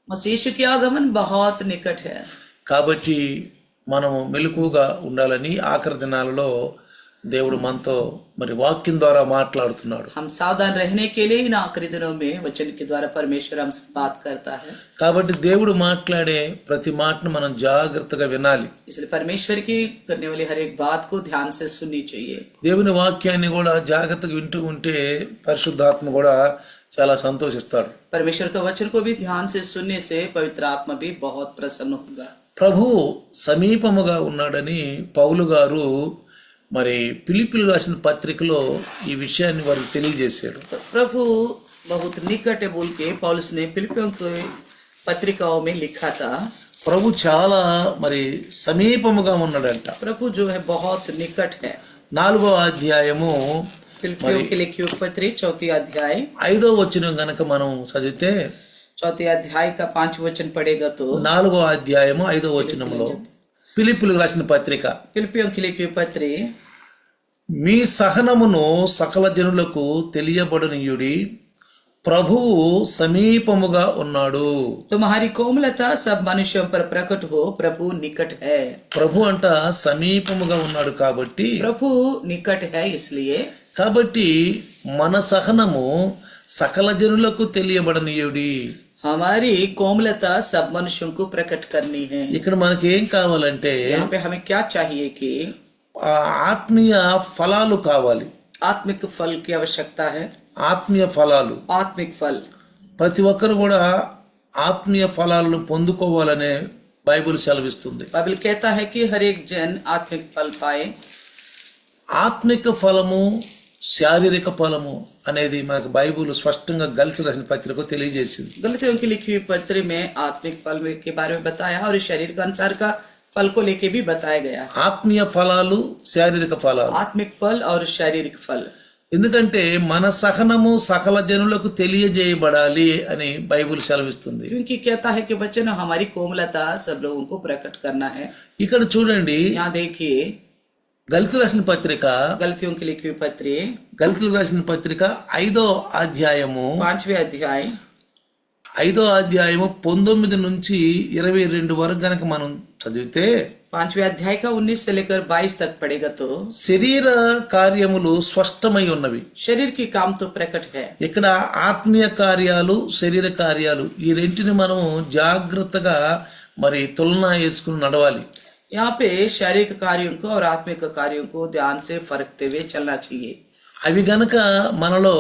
मसीह यीशु की आगमन बहुत निकट है। కాబట్టి మనము మెలకువగా ఉండాలని ఆఖరి దినాలలో దేవుడు మనతో మరి వాక్యం ద్వారా మాట్లాడుతున్నాడు. हम सावधान रहने के लिए इन आखिरी दिनों में वचन के द्वारा परमेश्वर हमसे बात करता है। కాబట్టి దేవుడు మాట్లాడే ప్రతి మాటను మనం జాగ్రత్తగా వినాలి. इसलिए परमेश्वर की करने वाली हर एक बात को ध्यान से सुननी चाहिए। దేవుని వాక్యాన్ని కూడా జాగ్రత్తగా వింటూ ఉంటే పరిశుద్ధాత్మ కూడా చాలా సంతోషిస్తాడు. परमेश्वर का वचन को भी ध्यान से सुनने से पवित्र आत्मा भी बहुत प्रसन्न होगा। ప్రభు సమీపముగా ఉన్నాడని పౌలు గారు మరి ఫిలిప్పీయులకు రాసిన పత్రికలో ఈ విషయాన్ని వారికి తెలియజేశాడు. तो प्रभु बहुत निकट है बोल के पौलुस ने फिलिपियों की पत्रिकाओं में लिखा था। ప్రభు చాలా మరి సమీపముగా ఉన్నాడంట. प्रभु जो है बहुत निकट है। 4వ అధ్యాయము फिलिपियों की लिखी हुई पत्री 4 अध्याय 5వ వచనం గనక మనం చదివితే 4 अध्याय का 5 वचन पढ़ेगा तो 4వ అధ్యాయము 5వ వచనంలో ఫిలిప్పీయులకు రాసిన పత్రిక, फिलिपियों की लिखी हुई पत्री మీ సహనమును సకల జనులకు తెలియబడనీయుడి, ప్రభువు సమీపముగా ఉన్నాడు. तुम्हारी कोमलता सब मनुष्यों पर प्रकट हो, प्रभु निकट है। ప్రభు అంట సమీపముగా ఉన్నాడు కాబట్టి प्रभु निकट है इसलिए మన సహనము సకల జనులకు తెలియబడనీయుడి. हमारी कोमलता सब मनुष्यों को प्रकट करनी है। ఇక్కడ మనకి ఏం కావాలంటే यहाँ पे हमें क्या चाहिए कि ఆత్మీయ ఫలాలు కావాలి. आत्मिक फल की आवश्यकता है। ఆత్మీయ ఫలాలు आत्मिक फल ప్రతి ఒక్కరు కూడా ఆత్మీయ ఫలాలను పొందుకోవాలనే బైబిల్ సెలవిస్తుంది. बाइबल कहता है कि हर एक जन आत्मिक फल पाए। ఆత్మిక ఫలము శారీరక ఫలము అనేది మనకు బైబిల్ స్పష్టంగా గలతీయులకు రాసిన పత్రికలో తెలియజేసింది. गलतियों की लिखी हुई पत्र में आत्मिक फल के बारे में बताया और शरीर के अनुसार का फल को लेके भी बताया गया। ఆత్మీయ ఫలాలు శారీరక ఫలాలు. आत्मिक फल और शारीरिक फल। ఎందుకంటే మన సహనము సకల జనులకు తెలియజేయబడాలి అని బైబిల్ సెలవిస్తుంది. क्योंकि कहता है कि बच्चे हमारी कोमलता सब लोगों को प्रकट करना है। ఇక్కడ చూడండి, यहाँ देखिए గలతీయులకు రాసిన పత్రిక, गलतियों की लिखी हुई पत्री గలతీయులకు రాసిన పత్రిక 5వ అధ్యాయము 5वें अध्याय 5వ అధ్యాయము 19 నుంచి 22 వరకు గనక మనం చదివితే 5वें अध्याय का 19 से लेकर 22 तक पढ़ेगा तो శరీర కార్యములు స్పష్టమై ఉన్నవి. शरीर की काम तो प्रकट है। ఇక్కడ ఆత్మీయ కార్యాలు శరీర కార్యాలు ఈ రెంటిని మనం జాగ్రత్తగా మరి తులన వేసుకుని నడవాలి. यहाँ पे शारीरिक कार्यों को और आत्मिक कार्यों को ध्यान से फरकते हुए चलना चाहिए। అవి గనక మనలో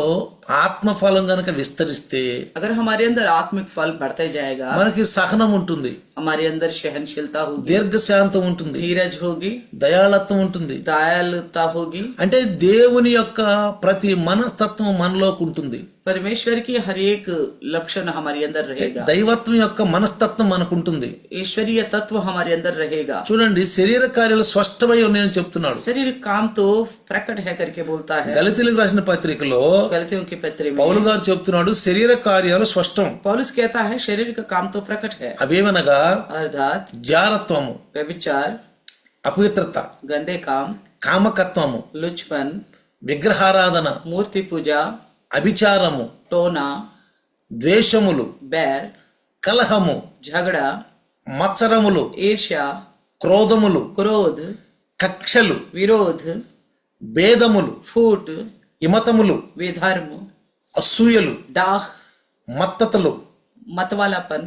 ఆత్మ ఫలం గనక విస్తరిస్తే अगर हमारे अंदर आत्मिक फल बढ़ते जाएगा, మనకి సహనం ఉంటుంది, हमारे अंदर सहनशीलता होगी, దీర్ఘశాంతం ఉంటుంది, धीरज होगी, దయాళత్వం ఉంటుంది. दयालुता होगी। అంటే దేవుని యొక్క ప్రతి మనస్తత్వం మనలోకి ఉంటుంది. परमेश्वर की हर एक लक्षण हमारे अंदर रहेगा। దైవత్వం యొక్క మనస్తత్వం మనకు ఉంటుంది. ईश्वरीय तत्व हमारे अंदर रहेगा। చూడండి, శరీర కార్యాలు స్పష్టమై ఉన్నాయని చెప్తున్నాడు. शरीर काम तो प्रकट है करके बोलता है। గలతీయులకు రాసిన పత్రికలో गलतियों के पत्र में పౌలు గారు చెప్తున్నాడు, శరీర కార్యాలు స్పష్టం. पौलुस कहता है शरीर का काम तो प्रकट है, అవేమనగా अर्थात జారత్వము, व्यभिचार, అపవిత్రత, गंदे काम, కామకత్వము, लुचपन, విగ్రహారాధన, मूर्ति पूजा, అభిచారము, टोना, ద్వేషములు, बैर, కలహము, झगड़ा, మత్సరములు, ईर्ष्या, క్రోధములు, क्रोध, కక్షలు, विरोध, భేదములు, फूट, ఇమతములు, विधर्म, అసూయలు, डाह, మత్తతలు, मतवालापन,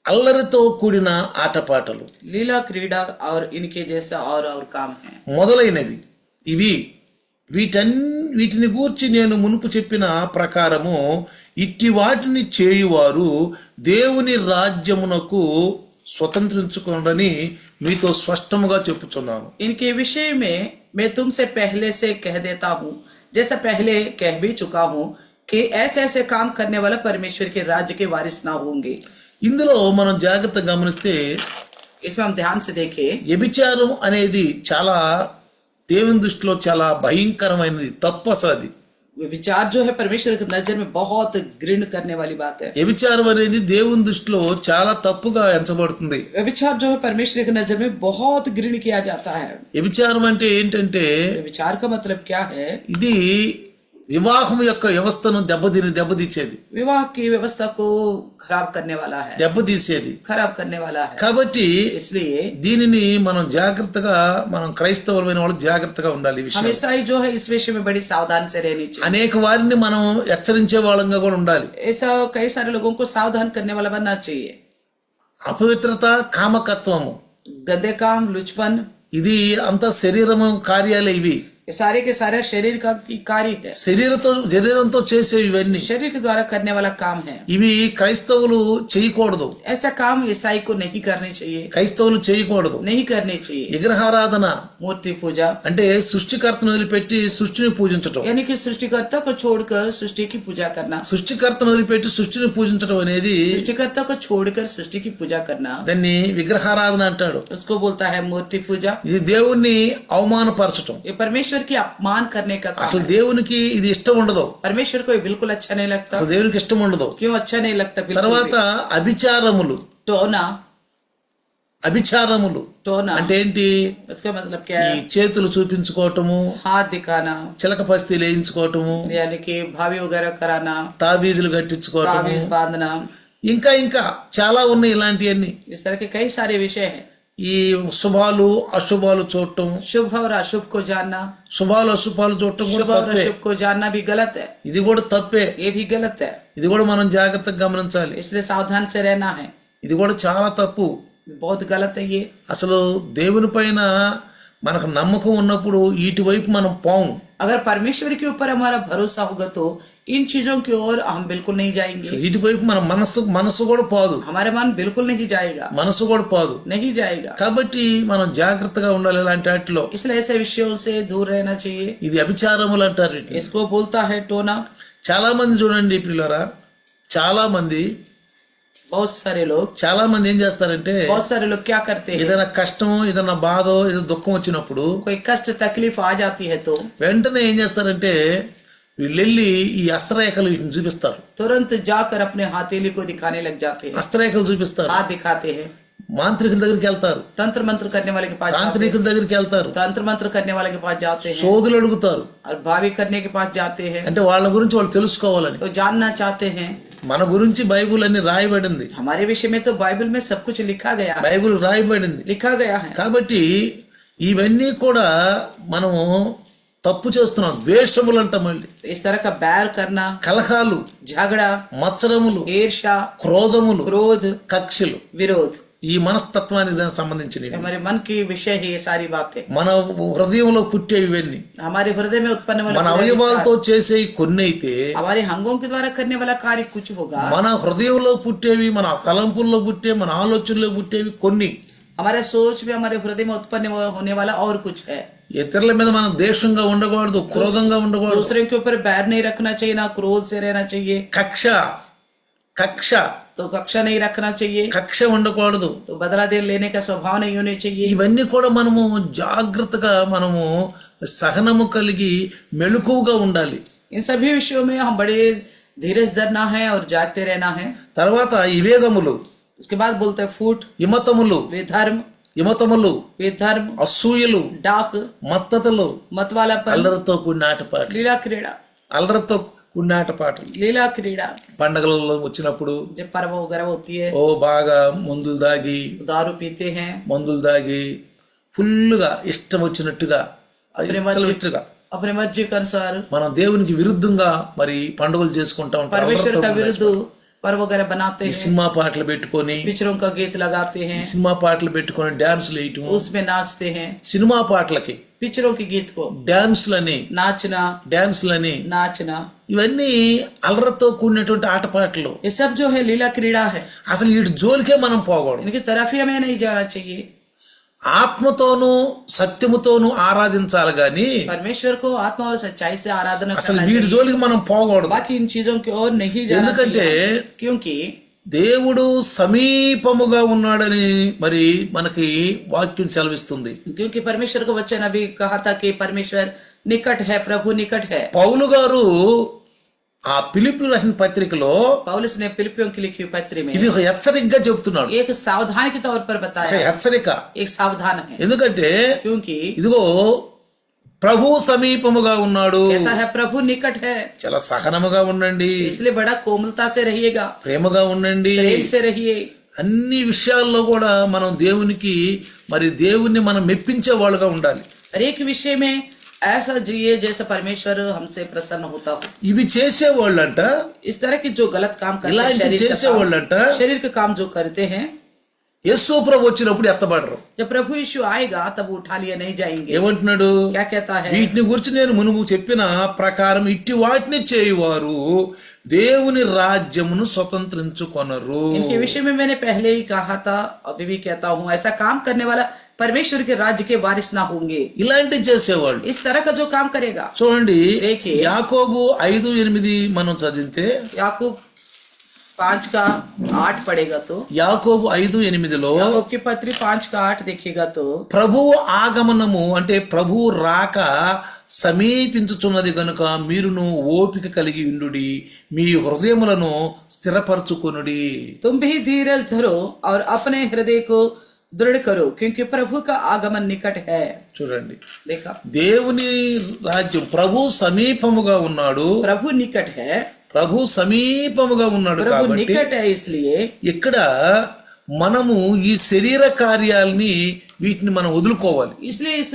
అల్లరితో కూడిన ఆటపాటలు, लीला क्रीड़ा और इनके जैसा और काम है। మొదలైనవి. వీటిని గూర్చి నేను మునుపు చెప్పిన ప్రకారము ఇట్టి వాటిని చేయువారు దేవుని రాజ్యమునకు స్వతంత్రించుకొనరని మీతో స్పష్టముగా చెప్పుచున్నాను. इनके विषय में मैं तुमसे पहले से कह देता हूँ, जैसा पहले कह भी चुका हूँ कि ऐसे ऐसे काम करने वाला परमेश्वर के राज्य के वारिस ना होंगे। ఇందులో మనం జాగ్రత్తగా గమనిస్తే इसमें हम ध्यान से देखें, వ్యభిచారం అనేది చాలా దేవుని దృష్టిలో చాలా భయంకరమైనది, తప్పు. అసలు అది विचार जो है परमेश्वर की नजर में बहुत घृण करने वाली बात है। వ్యభిచారం అనేది దేవుని దృష్టిలో చాలా తప్పుగా ఎంచబడుతుంది. विचार जो है परमेश्वर की नजर में बहुत घृण किया जाता है। వ్యభిచారం అంటే ఏంటంటే विचार का मतलब क्या है? ఇది వివాహం యొక్క వ్యవస్థను దెబ్బతీసేది, विवाह की व्यवस्था को खराब करने वाला है, దెబ్బతీసేది. खराब करने वाला है. కాబట్టి इसलिए దీనిని మనం జాగ్రత్తగా, మనం క్రైస్తవులమైన వాళ్ళు జాగ్రత్తగా ఉండాలి. ఈ हम విషయం ईसाई जो है इस विषय में बड़ी सावधान से रहनी चाहिए. అనేక వారిని మనం హెచ్చరించే వాళ్ళంగా కూడా ఉండాలి. ऐसा कई सारे लोगों को सावधान करने वाला बनना चाहिए. అపవిత్రత, కామకత్వము, गंदे काम, लुचपन, ఇది అంతా శరీరము కార్యాలే. ఇవి ये सारे के सारे शरीर का कार्य है, శరీరంతో చేసేవి. ఇవన్నీ शरीर के द्वारा करने वाला काम है. ఇవి క్రైస్తవులు చేయకూడదు. ऐसा काम ईसाई को नहीं करनी चाहिए, క్రైస్తవులు చేయకూడదు. नहीं करनी चाहिए. విగ్రహారాధన मूर्ति पूजा అంటే సృష్టికర్తను వదిలిపెట్టి సృష్టిని పూజించటం. यानी कि सृष्टिकर्ता को छोड़कर सृष्टि की पूजा करना. సృష్టికర్తను వదిలిపెట్టి సృష్టిని పూజించడం అనేది सृष्टिकर्ता को छोड़कर सृष्टि की पूजा करना, దాన్ని విగ్రహారాధన అంటాడు. उसको बोलता है मूर्ति पूजा. ఇది దేవుణ్ణి అవమానపరచటం. ये परमेश्वर की अपमान करने का काम అసలు है. దేవునికి ఇది ఇష్టం ఉండదు. परमेश्वर को ये बिल्कुल अच्छा नहीं लगता. అసలు దేవునికి ఇష్టం ఉండదు. क्यों अच्छा नहीं लगता? बिल्कुल తర్వాత भी. అభిచారములు. टोना, అభిచారములు टोना అంటే ఏంటి? इसका मतलब क्या ఈ है? చేతులు చూపించుకోవటము, हाथ दिखाना, చిలక పస్తీలు వేయించుకోవటము, यानी कि भाभी वगैरह कराना, తాబీజులు కట్టించుకోవటము, ताबीज बांधना, ఇంకా చాలా ఉన్నాయి ఇలాంటివన్నీ. इस तरह के कई सारे विषय हैं. ఈ శుభాలు అశుభాలు చూడటం, शुभ और अशुभ को जानना, శుభాలు అశుభాలు చూడటం కూడా शुभ और తప్పే. अशुभ को जानना भी गलत है. ఇది కూడా తప్పే. ये भी गलत है, ఇది కూడా మనం జాగ్రత్తగా గమనించాలి. इसलिए सावधान से रहना है. ఇది కూడా చాలా తప్పు. बहुत गलत है ये. అసలు దేవుని పైన మనకు నమ్మకం ఉన్నప్పుడు వీటి వైపు మనం పోము. अगर परमेश्वर के ऊपर हमारा भरोसा होगा तो इन चीजों की ओर हम बिल्कुल नहीं जाएंगे. వీటి వైపు మన మనసు కూడా పోదు. हमारे मन बिल्कुल नहीं जाएगा, మనసు కూడా పోదు. नहीं जाएगा. కాబట్టి మనం జాగ్రత్తగా ఉండాలి ఇలాంటి వాటిలో. इसलिए ऐसे विषयों से दूर रहना चाहिए. ఇది అభిచారములు అంటారు వీటిని. इसको बोलता है टोना. చాలా మంది చూడండి పిల్లరా, చాలా మంది చాలా మంది ఏం చేస్తారంటే, बहुत सारे लोग क्या करते हैं, ఏదైనా కష్టం, ఏదైనా బాధ, ఏదైనా దుఃఖం వచ్చినప్పుడు, कोई कष्ट तकलीफ आ जाती है तो వెంటనే ఏం చేస్తారంటే వీళ్ళు వెళ్ళి ఈ హస్తరేఖలు వీటిని చూపిస్తారు. तुरंत जाकर अपने हथेली को दिखाने लग जाते हैं, హస్తరేఖలు చూపిస్తారు. हाथ दिखाते हैं. మాంత్రికుల దగ్గరికి వెళ్తారు, तंत्र मंत्र करने वाले के पास जाते हैं, తాంత్రికుల దగ్గరికి వెళ్తారు, तंत्र मंत्र करने वाले के पास जाते हैं, సోదులు అడుగుతారు. और भावी करने के पास जाते हैं, అంటే వాళ్ళ గురించి వాళ్ళు తెలుసుకోవాలని. तो जानना चाहते हैं. మన గురించి బైబుల్ అన్ని రాయబడింది. हमारे विषय में तो बाइबल में सब कुछ लिखा गया है, బైబుల్ రాయబడింది. लिखा गया है. కాబట్టి ఇవన్నీ కూడా మనము తప్పు చేస్తున్నాం. ద్వేషములు అంట, మళ్ళీ इस तरह का बैर करना, కలహాలు, झगड़ा, మత్సరములు, ईर्ष्या, క్రోధములు, क्रोध, కక్షలు, विरोध, ఈ మనస్తత్వానికి సంబంధించినవి. हमारे मन की विषय है ये सारी बातें. మన హృదయంలో పుట్టేవి ఇవన్నీ. हमारे हृदय में उत्पन्न మన वाला అవయవాలతో చేసే కొన్ని అయితే, हमारे अंगों के द्वारा करने वाला कार्य कुछ होगा. మన హృదయంలో పుట్టేవి, మన తలంపుల్లో పుట్టే, మన ఆలోచనలో పుట్టేవి కొన్ని. हमारे सोच में, हमारे हृदय में उत्पन्न होने वाला और कुछ है. ఇతరుల మీద మనం ద్వేషంగా ఉండకూడదు, క్రోధంగా ఉండకూడదు. दूसरे के ऊपर बैर नहीं रखना चाहिए, ना क्रोध से रहना चाहिए. కక్ష तो कक्षा नहीं रखना चाहिए, కక్ష ఉండకూడదు. तो बदला दे लेने का स्वभाव नहीं होने चाहिए. ఇవన్నీ కూడా మనము జాగ్రత్తగా, మనము సహనము కలిగి మెలకువగా ఉండాలి. इन सभी विषयों में हम बड़े धीरज धरना है और जागते रहना है. తర్వాత విభేదములు, उसके बाद बोलते हैं फूट, విమతములు, विधर्म, అసూయలు, डाक, మత్తతలు, मतवालापन, అల్లరితో కూడిన ఆటపాటలు, लीला क्रीड़ा, అల్లరితో కూడిన ఆటపాటలు. लीला क्रीड़ा, పండగలలో వచ్చినప్పుడు जब पर्व वगैरह होती है, ఓ బాగా మందులు దాగి, दारू पीते हैं, మందులు దాగి ఫుల్గా ఇష్టం వచ్చినట్టుగా, ఇష్టం अपने मर्जी के अनुसार మనం దేవునికి విరుద్ధంగా మరి పండుగలు చేసుకుంటా ఉంటాం. परमेश्वर का विरुद्ध पर्व वगैरह बनाते हैं, సినిమా పాటలు పెట్టుకొని, पिक्चरों का गीत लगाते हैं, సినిమా పాటలు పెట్టుకొని డాన్సులు వేయటం, उसमें नाचते हैं. సినిమా పాటలకి पिक्चरों के गीत को డాన్సులని, नाचना, ఇవన్నీ అల్లరితో కూడినటువంటి ఆటపాటలు. ये सब जो है लीला क्रीड़ा है. అసలు వీటి జోలికే మనం పోకూడదు. इनकी तरफ ही हमें नहीं जाना चाहिए. ఆత్మతోనూ సత్యముతోనూ ఆరాధించాలి గాని परमेश्वर को आत्मा और सच्चाई से आराधना అసలు करना వీటి चाहिए. జోలికి మనం పోకూడదు. बाकी इन चीजों की ओर नहीं जाना ఎందుకంటే चाहिए, क्योंकि దేవుడు సమీపముగా ఉన్నాడని మరి మనకి వాక్యం సెలవిస్తుంది. क्योंकि परमेश्वर को वचन अभी कहा था कि परमेश्वर निकट है, प्रभु निकट है. పౌలు గారు ఆ ఫిలిప్పీయులకు రాసిన పత్రికలో पौलुस ने फिलिप्पियों की लिखी हुई पत्री में ఇది ఒక హెచ్చరికగా చెప్తున్నాడు. एक सावधान के तौर पर ఒక बताया, హెచ్చరిక. एक सावधान है. ఎందుకంటే क्योंकि ఇదిగో ప్రభు సమీపముగా ఉన్నాడు. कहता है प्रभु निकट है, చాలా సహనముగా ఉండండి, इसलिए बड़ा कोमलता से रहिएगा, ప్రేమగా ఉండండి. प्रेम से रहिए. అన్ని విషయాల్లో కూడా మనం దేవునికి దేవుణ్ణి మనం మెప్పించే వాళ్ళుగా ఉండాలి. हर एक विषय में ऐसा जिए जैसा परमेश्वर हमसे प्रसन्न होता हो. ఇవి చేసేవాళ్ళంట, इस तरह की जो गलत काम करते हैं, ఇలాంటి చేసేవాళ్ళంట शरीर के काम जो करते हैं, యేసు ప్రభు వచ్చినప్పుడు ఎత్తబడరు. जब प्रभु यीशु आएगा तब उठा लिए नहीं जाएंगे. ఏమంటున్నాడు? क्या कहता है? వీటిని గురించి నేను మునుపు చెప్పిన ప్రకారం ఇట్టి వాటిని చేయువారు దేవుని రాజ్యమును స్వతంత్రించుకొనరు. इनके विषय में मैंने पहले ही कहा था, अभी भी कहता हूँ, ऐसा काम करने वाला परमेश्वर के राज्य के वारिस ना होंगे. ఇలాంటి చేసేవాళ్ళు इस तरह का जो काम करेगा. చూడండి, देखिए, యాకోబు 5:8 మనం చదివితే, याकूब 5:8 पढ़ेगा तो, యాకోబు 5:8లో याकूब की पत्री 5:8 देखिएगा तो, ప్రభువు ఆగమనము అంటే ప్రభువు రాక సమీపించుచున్నది గనుక మీరును ఓపిక కలిగి ఉండుడి, మీ హృదయములను స్థిరపరచుకొనుడి. तुम भी धीरज धरो और अपने हृदय को दृढ़ करो क्योंकि प्रभु का आगमन निकट है. చూడండి, देखा, దేవుని రాజ్యం ప్రభు సమీపముగా ఉన్నాడు. प्रभु निकट है, ప్రభు సమీపముగా ఉన్నాడు प्रभु కాబట్టి निकट है, इसलिए ఇక్కడ మనము ఈ శరీర కార్యాలని వీటిని మనం వదులుకోవాలి. इसलिए इस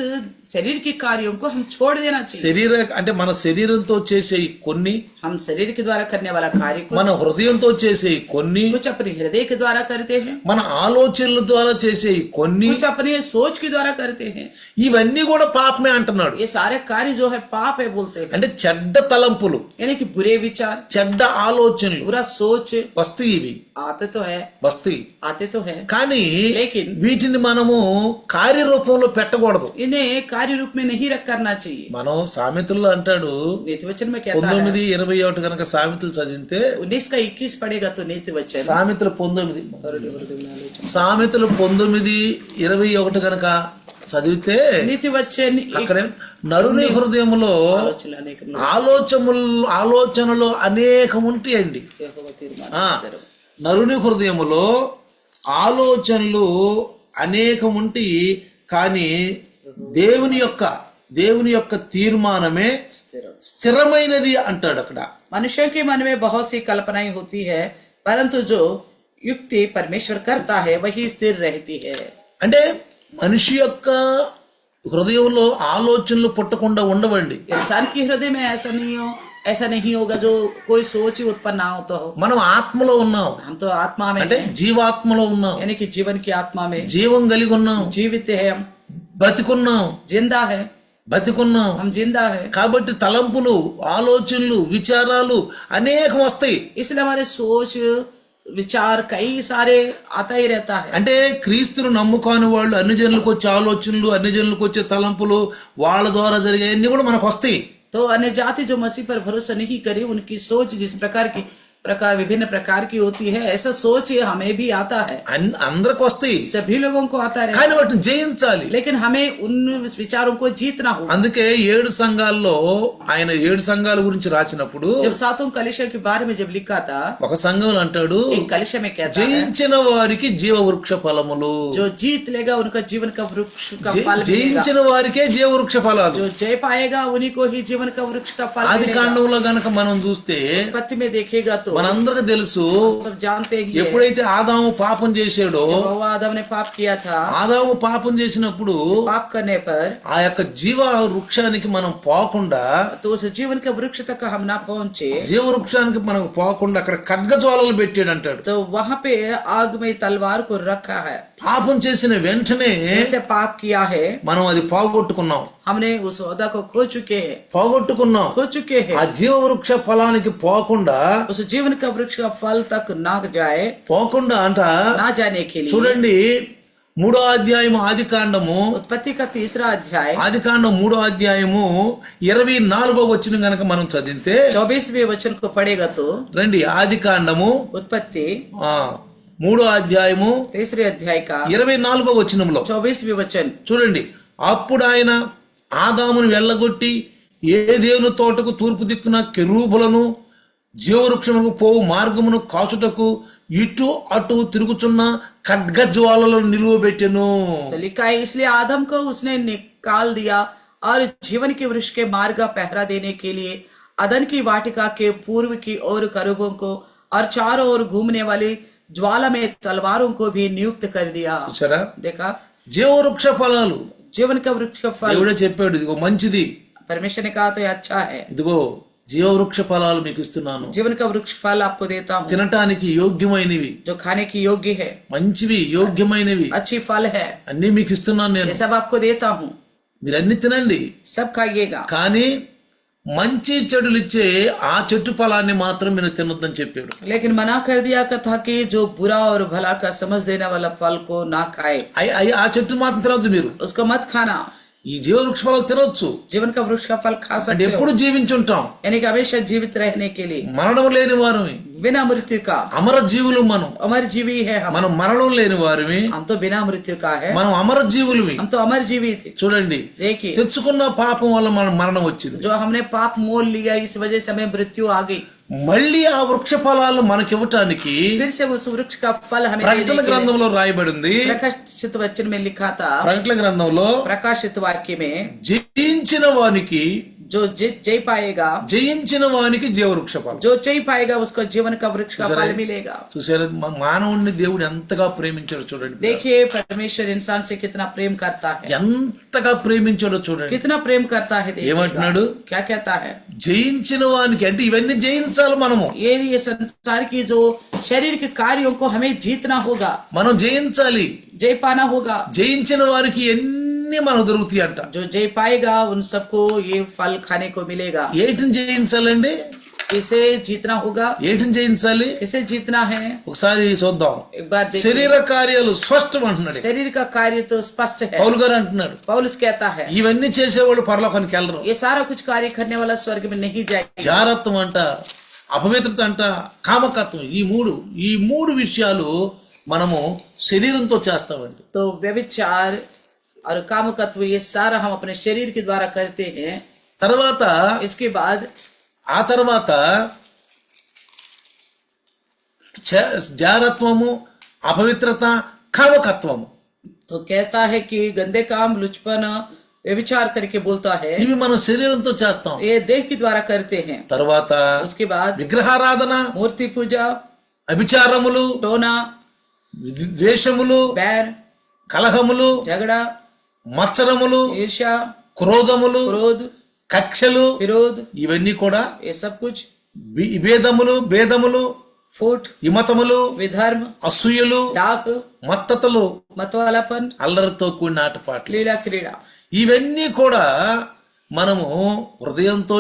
शरीर के कार्यों को हम छोड़ देना चाहिए. శరీర అంటే మన శరీరంతో చేసే కొన్ని, हम शरीर के द्वारा करने वाला कार्य को మన హృదయంతో చేసే కొన్ని, कुछ अपने हृदय के द्वारा करते हैं, మన ఆలోచనల ద్వారా చేసే కొన్ని, कुछ अपने सोच के द्वारा करते हैं. ఇవన్నీ కూడా పాపమే అంటున్నాడు. ये सारे कार्य जो है पाप है बोलते हैं. అంటే చెడ్డ తలంపులు, यानी कि बुरे विचार, చెడ్డ ఆలోచనలు बुरा सोच వస్తాయి. ఇవి आते तो है, వస్తాయి, आते तो है, కానీ लेकिन వీటిని మనము కార్యరూపంలో పెట్టకూడదు. इन्हें कार्य रूप में नहीं रख करना चाहिए. మనం సామెతల్లో అంటాడు, नीति वचन में कहता है, 19:21 కనుక సామెతలు చదివితే, 19:21 पढ़ेगा तो नीति वचन, సామెతలు 19:21 కనుక చదివితే नीति वचन అక్కడ నరుని హృదయములో ఆలోచనలు అనేకం ఉంటాయండి. నరుని హృదయములో ఆలోచనలు అనేకం ఉంటాయి, కానీ దేవుని యొక్క తీర్మానమే స్థిరమైనది అంటాడు. అక్కడ मनुष्यों के मन में बहुत सी कल्पनाएं होती है, परंतु जो युक्ति परमेश्वर करता है वही स्थिर रहती है. అంటే మనిషి యొక్క హృదయంలో ఆలోచనలు పుట్టకుండా ఉండవండి. इंसान के हृदय में ऐसा नहीं होगा जो कोई सोच ही उत्पन्न ना होता हो. మనం ఆత్మలో ఉన్నాం, हम तो आत्मा में అంటే हैं, జీవాత్మలో ఉన్నాం, यानी कि जीवन की आत्मा में జీవం కలిగి ఉన్నాం, जीवित है, हम బ్రతికున్నాం, जिंदा है, బతికున్నాం. हम जिंदा है. కాబట్టి తలంపులు, ఆలోచనలు, విచారాలు అనేకం వస్తాయి. इसलिए हमारे सोच विचार कई सारे आता ही रहता है. అంటే క్రీస్తును నమ్ముకోని వాళ్ళు అన్ని జనులకు వచ్చే ఆలోచనలు, అన్ని జనులకు వచ్చే తలంపులు, వాళ్ళ ద్వారా జరిగే అన్ని కూడా మనకు వస్తాయి. तो अन्य जाति जो मसीह पर भरोसा नहीं करे, उनकी सोच जिस विभिन्न प्रकार की होती है, ऐसा सोच हमें भी आता है, అందరికి వస్తాయి, सभी लोगों को आता है, కానీ వాటిని జయించాలి. लेकिन हमें उन विचारों को जीतना होगा. అందుకే 7 సంఘాల్లో ఆయన 7 సంఘాల గురించి రాసినప్పుడు जब सातों कलिशा के बारे में जब लिखा था, ఒక సంఘంలో అంటాడు, एक कलिशा में कहता है, జయించిన వారికి జీవ వృక్ష ఫలములు, जो जीत लेगा उनका जीवन का वृक्ष का फल मिलेगा. జయించిన వారికే జీవ వృక్ష ఫలాలు. जो जय पाएगा उन्हीं को ही जीवन का वृक्ष का फल ఆది मिलेगा. కాండంలో గనక మనం చూస్తే उत्पत्ति में देखेगा तो మనందరికీ తెలుసు, सब जानते हैं कि ఎప్పుడైతే ఆదాము పాపం చేశాడో, जब हव्वा आदम ने पाप किया था, ఆదాము పాపం చేసినప్పుడు पाप करने पर ఆ యొక్క జీవ వృక్షానికి మనం పోకుండా, तो उस जीवन के वृक्ष तक हम ना पहुंचे, జీవ వృక్షానికి మనం పోకుండా అక్కడ ఖడ్గజ్వాలలు పెట్టాడు అంటాడు. तो वहां पे आग में तलवार को रखा है. పాపం చేసిన వెంటనే जैसे पाप किया है, మనం అది పోగొట్టుకున్నాం, हमने उस ओहदा को खो चुके हैं, खो चुके ఆ हैं. జీవ వృక్ష ఫలానికి పోకుండా, उस जीवन का वृक्ष का फल तक ना जाए, పోకుండా అంట. ना जाने के लिए చూడండి, 3వ అధ్యాయము ఆది కాండము, उत्पत्ति का 3रा अध्याय, ఆది కాండం 3వ అధ్యాయము 24వ వచనం గనక మనం చదివితే, 24वें वचन को पढ़ेगा तो, రండి ఆది కాండము उत्पत्ति 3వ అధ్యాయము 3रे अध्याय का 24వ వచనంలో 24वें वचन, చూడండి, అప్పుడు ఆయన ఆదామును వెళ్ళగొట్టి ఏదేను తోటకు తూర్పు దిక్కున కెరూబులను జీవవృక్షముకు పోవు మార్గమును కాచుటకు ఇటు అటు తిరుగుచున్న ఖడ్గజ్వాలను నిలువబెట్టెను. तो लिखा है, इसलिए आदम को उसने निकाल दिया और जीवन के वृक्ष के मार्ग का पहरा देने के लिए अदन की वाटिका के पूर्व की ओर करूबों को और चारों ओर घूमने वाली ज्वाला में तलवारों को भी नियुक्त कर दिया। చూసారా, देखा, జీవవృక్ష ఫలాలు जीवन का वृक्ष का फल, దేవుడే చెప్పాడు, ఇదిగో మంచిది, परमेश्वर ने कहा तो ये अच्छा है, ఇదిగో జీవవృక్ష ఫలాలు మీకు ఇస్తున్నాను, जीवन का वृक्ष फल आपको देता हूँ తినటానికి యోగ్యమైనవి, जो खाने की योग्य है, మంచివి యోగ్యమైనవి अच्छी फल है, అన్ని మీకు ఇస్తున్నాను నేను, ये सब आपको देता हूँ, మీరు అన్ని తినండి. सब खाइएगा। కానీ మంచి చెడులు ఇచ్చే ఆ చెట్టు ఫలాన్ని మాత్రం మీరు తినొద్దని చెప్పాడు. लेकिन मना कर दिया था कि जो बुरा और भला का समझ देने वाला फल को ना खाए, ఆ చెట్టు మాత్రం తినొద్దు మీరు. उसको मत खाना। ఈ జీవవృక్ష ఫలాలు తినొచ్చు, जीवन का वृक्ष का फल खा అంటే सकते हो, ఎప్పుడు జీవించుంటాం, यानी कि हमेशा जीवित रहने के लिए, మరణం లేని వారమి, बिना मृत्यु का। అమర జీవులు మనం. अमर जीवी है हम మనం మరణం లేని వారిమి, हम तो बिना मृत्यु का है, మనం అమర జీవులమి. हम तो अमर जीवी थे। చూడండి, देखिए, తెచ్చుకున్న పాపం వల్ల మన మరణం వచ్చింది. जो हमने पाप मोल लिया इस वजह से हमें मृत्यु आ गई। మళ్ళీ ఆ వృక్ష ఫలాలు మనకివ్వటానికి फिर से उस वृक्ष का फल हमें ప్రకటన देने के लिए గ్రంథంలో రాయబడింది. प्रकाशित वचन में लिखा था, ప్రకటన గ్రంథంలో प्रकाशित वाक्य में, జయించిన వానికి जो जय पाएगा, జయించిన వానికి జీవవృక్ష ఫలం. जो जय पाएगा उसको जीवन का वृक्ष का फल मिलेगा। చూసారా, మానవుణ్ణి దేవుడు ఎంతగా ప్రేమించాడో చూడండి. देखिए परमेश्वर इंसान से कितना प्रेम करता है, ఎంతగా ప్రేమించాడో చూడండి. कितना प्रेम करता है। देखिएगा, ఏమంటున్నాడు? क्या कहता है? జయించిన వానికి, అంటే ఇవన్నీ జయించాలి మనము. ये संसार की जो शरीर के कार्यों को हमें जीतना होगा, మనం జయించాలి. जय पाना होगा। జయించిన వారికి ఎన్ని మనకు దొరుకుతాయి అంట. जो जय पाएगा उन सबको ये फल खाने को मिलेगा। ఏటిని జయించాలండి? इसे जीतना होगा। ఏటిని జయించాలి? इसे जीतना है। ఒకసారి చూద్దాం. एक बार देखिए, శరీర కార్యాలు స్పష్టం అంటున్నాడు. शरीर का कार्य तो स्पष्ट है। పౌలు గారు అంటున్నాడు, पौलुस कहता है, ఇవన్నీ చేసేవాళ్ళు పరలోకానికి వెళ్ళరు. ये सारा कुछ कार्य करने वाला स्वर्ग में नहीं जाएगा। జారత్వం అంట, అపవిత్రత అంట, కామకత్వం, ఈ మూడు విషయాలు మనము శరీరంతో చేస్తామండి. तो व्यभिचार और कामकत्व ये सारा हम अपने शरीर के द्वारा करते हैं। తర్వాత इसके बाद ఆ తర్వాత జారత్వము, అపవిత్రత, కామకత్వము, तो कहता है कि गंदे काम, लुचपन, व्यभिचार करके बोलता है, ఇవి మనం శరీరంతో చేస్తాం. ये देह के द्वारा करते हैं। తర్వాత उसके बाद విగ్రహారాధన, मूर्ति पूजा, అభిచారములు, टोना, ద్వేషములు, बैर, కలహములు, झगड़ा, మత్సరములు, ईर्ष्या, క్రోధములు, क्रोध, కక్షలు, विरोध, ఇవన్నీ కూడా ये सब कुछ, భేదములు, फूट, విమతములు, विधर्म, అసూయలు, डाक, మత్తతలు, मतवालापन, అల్లరితో కూడిన ఆటపాటలు, लीला क्रीड़ा, ఇవన్నీ కూడా మనము హృదయంతో,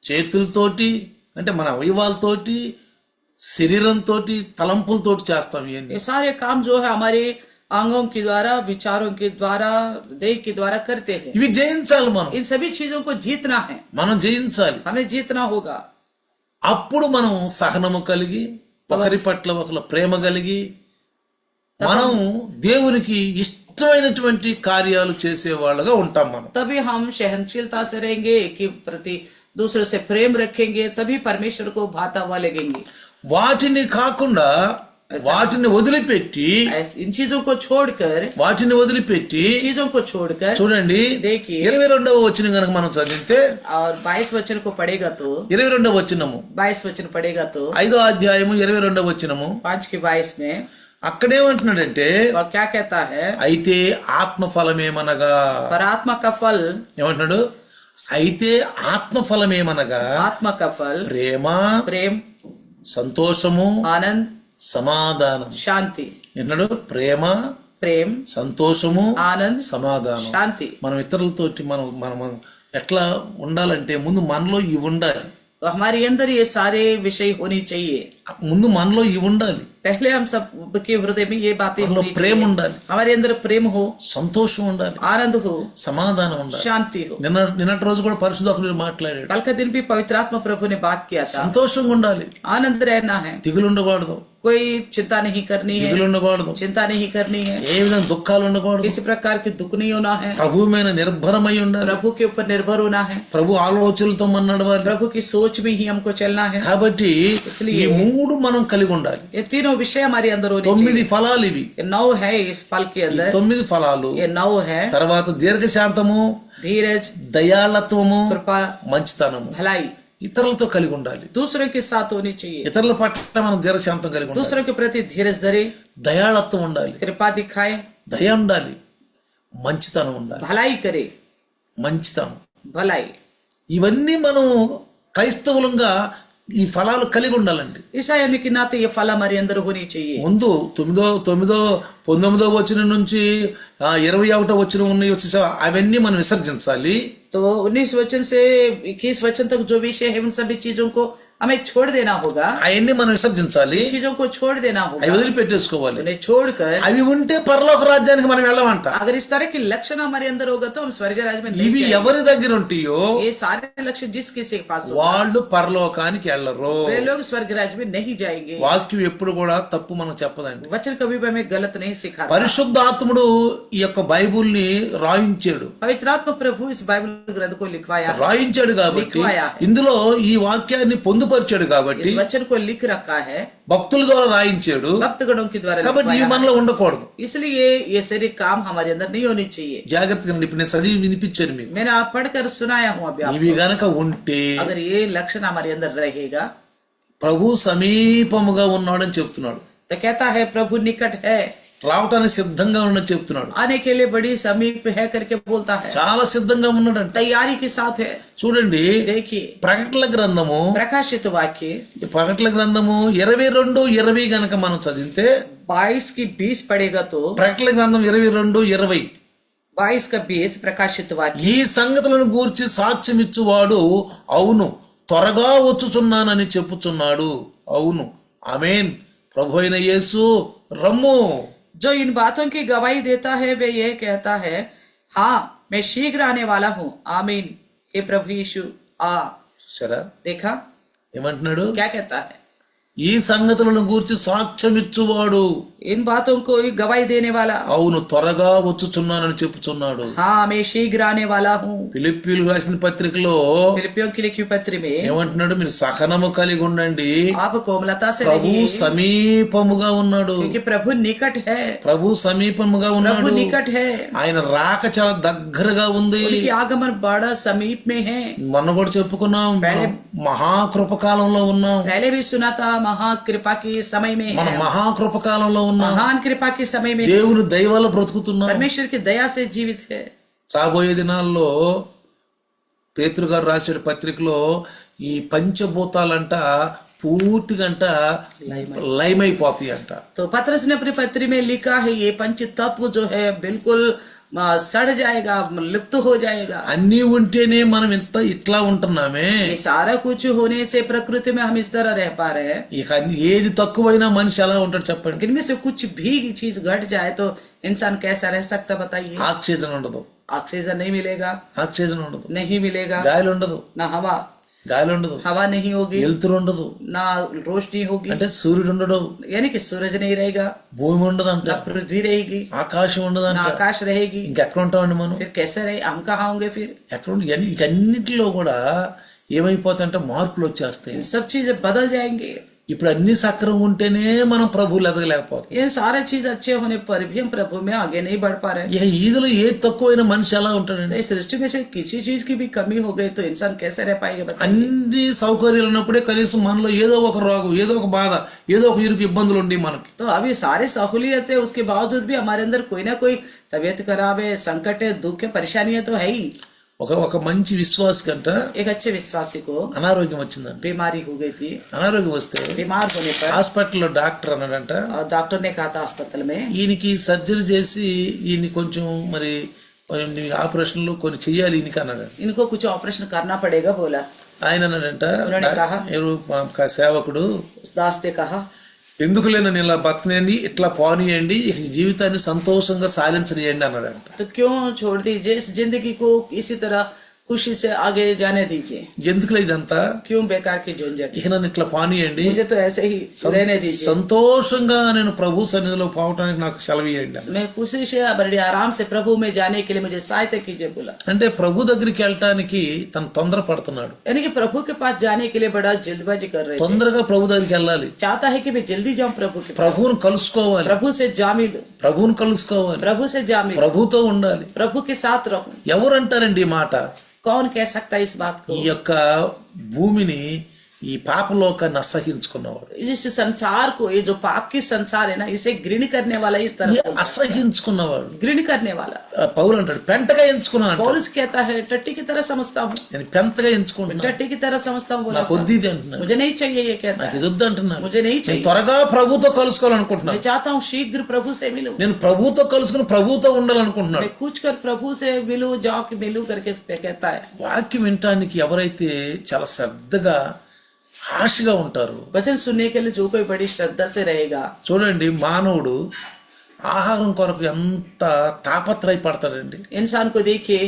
చేతులతోటి, అంటే మన అవయవాలతోటి, శరీరంతో, తలంపులతోటి చేస్తాం. ఇవన్నీ ये सारे काम जो है हमारे अंगों के द्वारा, विचारों के द्वारा, देह के द्वारा करते हैं। ఇవి జయించాలి. మనం इन सभी चीजों को जीतना है, మనం జయించాలి. हमें जीतना होगा। అప్పుడు మనం సహనము కలిగి, ఒకరి పట్ల ఒకరి ప్రేమ కలిగి, మనం దేవునికి ఇష్టమైనటువంటి కార్యాలు చేసే వాళ్ళగా ఉంటాం. మనం तभी हम सहनशीलता से रहेंगे, एक के प्रति दूसरे से प्रेम रखेंगे, तभी परमेश्वर को भाता हुआ लगेंगे। వాటిని కాకుండా, వాటిని వదిలిపెట్టి, इन चीजों को छोड़कर, వాటిని వదిలిపెట్టి चीजों को छोड़कर, చూడండి, देखिए, 22వ వచనం కనుక మనం చదివితే, और 22 वचन को पढ़ेगा तो, 22వ వచనము, 22 वचन पढ़ेगा तो, 5వ అధ్యాయము 22వ వచనము, 5 के 22 में అక్కడేమంటున్నాడంటే, वह क्या कहता है? అయితే ఆత్మఫలమేమనగా, पर आत्मा का फल, ఏమంటున్నాడు? అయితే ఆత్మఫలమేమనగా आत्मा का फल, ప్రేమ, प्रेम, సంతోషము, आनंद, సమాధానం. शांति, ఏంటన్నాడు? ప్రేమ, प्रेम, సంతోషము, आनंद, సమాధానం. शांति। మనం ఇతరులతోటి మనం ఎట్లా ఉండాలంటే, ముందు మనలో ఇవి ఉండాలి. तो हमारे अंदर ये सारे विषय होनी चाहिए। ముందు మనలో ఇవి ఉండాలి. पहले हम सब के हृदय में ये बातें మనలో होनी ప్రేమ चाहिए। ఉండాలి, हमारे अंदर प्रेम हो, సంతోషం ఉండాలి, आनंद हो, సమాధానం ఉండాలి. शांति हो। నిన్నటి రోజు కూడా పరిశుద్ధాత్ముడు మాట్లాడాడు. कल का दिन भी पवित्र आत्मा प्रभु ने बात किया था, సంతోషంగా ఉండాలి, आनंद रहना है, దిగులు ఉండకూడదు, कोई चिंता नहीं करनी है, దిగులు ఉండకూడదు, चिंता नहीं करनी है, ఏ విధంగా దుఃఖాలు ఉండకూడదు. किसी प्रकार की दुख नहीं होना है, ప్రభు మీద నిర్భరమై ఉండాలి, प्रभु के ऊपर निर्भर होना है, ప్రభు ఆలోచనలతో మనం నడవాలి. प्रभु की सोच में ही हमको चलना है। కాబట్టి इसलिए ఈ మూడు మనం కలిగి ఉండాలి. ये तीनों विषय हमारे अंदर होने 9 ఫలాలు ఇవి. चाहिए. 9 है इस फल के ఈ अंदर. 9 ఫలాలు. ये 9 है. తర్వాత దీర్ఘశాంతము, धीरज, దయాళత్వము, कृपा, మంచితనము. भलाई ఇతరులతో కలిగి ఉండాలి. दूसरों के साथ होनी चाहिए. ఇతరుల పట్ల మనం దీర్ఘశాంతం కలిగి ఉండాలి. दूसरों के प्रति धीरज धरे, దయాళత్వం ఉండాలి, कृपा दिखाए, దయ ఉండాలి, మంచితనం ఉండాలి. भलाई करे, మంచితనం भलाई. ఇవన్నీ మనం క్రైస్తవులంగా ఈ ఫలాలు కలిగి ఉండాలండి. ईसाई होने के नाते ये फल हमारे अंदर होनी चाहिए. ముందు 19వ వచనం నుంచి 21వ వచనం ఉన్నాయి వచ్చేసా అవన్నీ మనం విసర్జించాలి. तो 19 वचन से 21 वचन तक जो विषय है उन सभी चीजों को हमें छोड़ देना होगा. అవన్నీ మనం విసర్జించాలి, चीजों को छोड़ देना అవి होगा. వదిలిపెట్టేసుకోవాలి. उन्हें छोड़कर అవి ఉంటే పరలోక రాజ్యానికి మనం వెళ్ళమంట. अगर इस तरह के लक्षण हमारे अंदर होगा तो हम स्वर्ग राज्य में नहीं ఇవి जाएंगे. ఎవరి దగ్గర ఉంటాయో ये सारे लक्षण जिस किसी के पास होगा వాళ్ళు పరలోకానికి వెళ్ళరు. वे लोग स्वर्ग राज्य में नहीं जाएंगे. వాక్యం ఎప్పుడు కూడా తప్పు మనం చెప్పదండి. वचन कभी भी हमें गलत नहीं सिखाता. పరిశుద్ధాత్ముడు ఈ యొక్క బైబుల్ని రాయించాడు. पवित्रात्मा प्रभु इस बाइबल ग्रंथ को लिखवाया, రాయించాడు కాబట్టి लिखवाया है. ఇందులో ఈ వాక్యాన్ని పొందుపరిచాడు కాబట్టి इस वचन को लिख रखा है, భక్తుల ద్వారా రాయించాడు भक्तगणों के द्वारा కాబట్టి ఈ लिखवाया है. మనలో ఉండకూడదు. इसलिए ये सारे काम हमारे अंदर नहीं होनी चाहिए. జాగ్రత్తగా ఇప్పుడు నేను చదివి వినిపించాను మీకు. मैंने आप पढ़कर सुनाया हूँ अभी ఇవి आपको. గనక ఉంటే अगर ये लक्षण हमारे अंदर रहेगा ప్రభు సమీపముగా ఉన్నాడని చెప్తున్నాడు. तो कहता है प्रभु निकट है, రావటానికి సిద్ధంగా ఉన్నాడని చెప్తున్నాడు. आने के लिए बड़ी समीप है करके बोलता है. చాలా సిద్ధంగా ఉన్నాడంట. तैयारी के साथ है. చూడండి देखिए ప్రకటనల గ్రంథము प्रकाशित वाक्य ఈ ప్రకటనల గ్రంథము 22:20 గనక మనం చదివితే 22 की 20 पड़ेगा तो ప్రకటనల గ్రంథం 22:20 22 का 20 प्रकाशित वाक्य. ఈ సంగతులను గూర్చి సాక్ష్యం ఇచ్చువాడు అవును త్వరగా వచ్చుచున్నానని చెప్పుచున్నాడు. అవును ఆమేన్. ప్రభు అయిన యేసు రమ్ము. जो इन बातों की गवाही देता है वे यह कहता है, हाँ मैं शीघ्र आने वाला हूँ. आमीन. हे प्रभु यीशु आ. సరే देखा ఏమంటున్నాడు? क्या कहता है? ఈ సంగతులను గూర్చి సాక్ష్యం ఇచ్చువాడు इन बातों को गवाही देने वाला, అవును త్వరగా వచ్చుచున్నానని చెప్పుచున్నాడు. हाँ मैं शीघ्र आने वाला हूँ. ఫిలిప్పీయులకు రాసిన పత్రికలో फिलिप्पियों की लिखी पत्र में ఏమంటున్నాడు? మీరు సహనము కలిగి ఉండండి, आप कोमलता से ప్రభు रहिए సమీపముగా ఉన్నాడు. क्योंकि प्रभु निकट है. ప్రభు సమీపముగా प्रभु ఉన్నాడు. निकट है. ఆయన రాక చాలా దగ్గరగా ఉంది. उनकी आगमन बड़ा समीप में है. మొన్న కూడా చెప్పుకున్నాం, మహాకృపకాలంలో ఉన్నాం. पहले भी सुना था महाकृपा के समय में మన है. మహాకృపకాలంలో ఉన్నాం. महान कृपा के समय में దేవుని దయ వల్ల బ్రతుకుతున్నాం. परमेश्वर की दया से जीवित है. రాబోయే దినాల్లో పేతురు గారు రాసే పత్రికలో ఈ పంచభూతాలంట పూర్తిగంట లయమైపోతాయి అంట. तो पतरस ने अपनी पत्री में लिखा है ये पंच तत्व जो है बिल्कुल सड़ जाएगा, लुप्त हो जाएगा. అన్నీ ఉంటేనే మనం ఇట్లా ఉంటున్నామే. ये सारा कुछ होने से प्रकृति में हम इस तरह रह पा रहे हैं. ఇక ఏది తక్కువైనా మనిషి ఎలా ఉంటాడు చెప్పండి? इनमें से कुछ भी चीज घट जाए तो इंसान कैसा रह सकता बताइए? ఆక్సిజన్ ఉండదు, ऑक्सीजन नहीं मिलेगा, ఆక్సిజన్ ఉండదు, नहीं मिलेगा, గాలి ఉండదు, ना हवा, గాలి ఉండదు, हवा नहीं होगी, వెలుతురు ఉండదు, ना रोशनी होगी, అంటే సూర్యుడు ఉండడు, यानी कि सूरज नहीं रहेगा, భూమి ఉండదంట, ना पृथ्वी रहेगी, ఆకాశం ఉండదంట. ना आकाश रहेगी. ఇంకెక్కడ ఉంటామండి మనం? फिर कैसे रहे, हम कहाँ होंगे? फिर ఎక్కడ వీటన్నిటిలో కూడా ఏమైపోతాయంటే మార్పులు వచ్చేస్తాయి. सब चीजें बदल जाएंगे. ఇప్పుడు అన్ని సక్రమంగా ఉంటేనే మనం ప్రభువులు ఎదగలేకపోతాం. ये सारे चीज अच्छे होने पर भी हम प्रभु में आगे नहीं बढ़ पा रहे. ఇక ఈదులో ఏది తక్కువైన మనిషి ఎలా ఉంటాడండి? तो इस सृष्टि में से किसी चीज की भी कमी हो गई तो इंसान कैसे रह पाएगा बताइए? అన్ని సౌకర్యాలు ఉన్నప్పుడే కనీసం మనలో ఏదో ఒక రోగం, ఏదో ఒక బాధ, ఏదో ఒక ఇరుకు ఇబ్బందులు ఉండి మనకి. तो अभी सारे सहूलियत है, उसके बावजूद भी हमारे अंदर कोई ना कोई तबीयत खराब है, संकट है, दुख है, परेशानियां तो है ही. ఒక మంచి విశ్వాసి కంట एक अच्छे विश्वासी को అనారోగ్యం వచ్చిందంట. बीमारी हो गई थी. అనారోగ్యం వస్తే बीमार होने पर హాస్పిటల్లో డాక్టర్ అన్నాడంట, और डॉक्टर ने कहा था अस्पताल में ఈయనకి సర్జరీ చేసి ఈయన కొంచెం మరి ఆపరేషన్లు కొన్ని చెయ్యాలి ఈయనకి అన్నాడు. इनको कुछ ऑपरेशन करना पड़ेगा बोला. ఆయన అన్నాడంట, उन्होंने कहा, సేవకుడు उस दास ने कहा ఎందుకులే నన్ను ఇలా బతకనియండి, ఇట్లా పోనీయండి, ఈ జీవితాన్ని సంతోషంగా సాధించనియండి అన్నాడంట. तो क्यों छोड़ दीजिए इस जिंदगी को इसी तरह खुशी से आगे जाने दीजिए, ఎందుకులే ఇదంతా, क्यों बेकार की झंझट, ఇక నన్ను ఇట్లా పానీయండి, मुझे तो ऐसे ही रहने दीजिए, సంతోషంగా నేను ప్రభు సన్నిధిలో పోవటానికి నాకు సెలవియండి. मैं खुशी से बड़ी आराम से प्रभु में जाने के लिए मुझे सहायता कीजिए बोला. అంటే ప్రభు దగ్గరికి వెళ్ళటానికి తను తొందర పడుతున్నాడు, यानी कि प्रभु के पास जाने के लिए बड़ा जल्दबाजी कर रहे थे, తొందరగా ప్రభు దగ్గరికి వెళ్ళాలి, चाहता है कि मैं जल्दी जाऊं प्रभु के पास, ప్రభువును కలుసుకోవాలి, प्रभु से जा मिलूं, ప్రభువును కలుసుకోవాలి, प्रभु से जा मिलूं, ప్రభుతో ఉండాలి. प्रभु के साथ रहूं. ఎవరంటారండి ఈ మాట? कौन कह सकता है इस बात को? ఈ యొక్క భూమిని, ఈ పాపలోకాన్ని అసహించుకున్నవాడు, इस संसार को, ये जो पाप की संसार है ना, इसे घृण करने वाला, इस तरह ఈ అసహించుకున్నవాడు. घृण करने वाला. పౌలు అంటాడు పెంటగా ఎంచుకున్నాను, पौलुस कहता है टट्टी की तरह समझता हूँ, నేను పెంటగా ఎంచుకుంటున్నాను, टट्टी की तरह समझता हूँ बोला నాకు था. వద్దు ఇది అంటున్నాను, मुझे नहीं चाहिए ये कहता నాకు है, ఇది వద్దు అంటున్నాను, मुझे नहीं నేను चाहिए, త్వరగా ప్రభుతో కలుసుకోవాలనుకుంటున్నాను, मैं चाहता हूँ शीघ्र प्रभु से मिलूं, నేను ప్రభుతో కలుసుకుని ప్రభుతో ఉండాలనుకుంటున్నాను. मैं कुछ कर प्रभु से मिलूं, जाओ कि मिलूं करके कहता है. వాక్యం వినటానికి ఎవరైతే చాలా శ్రద్ధగా ఆశగా ఉంటారు, वचन सुनने के लिए जो कोई बड़ी श्रद्धा से रहेगा, చూడండి మానవుడు ఆహారం కొరకు ఎంత తాపత్రయపడతాడండి, इंसान को देखिए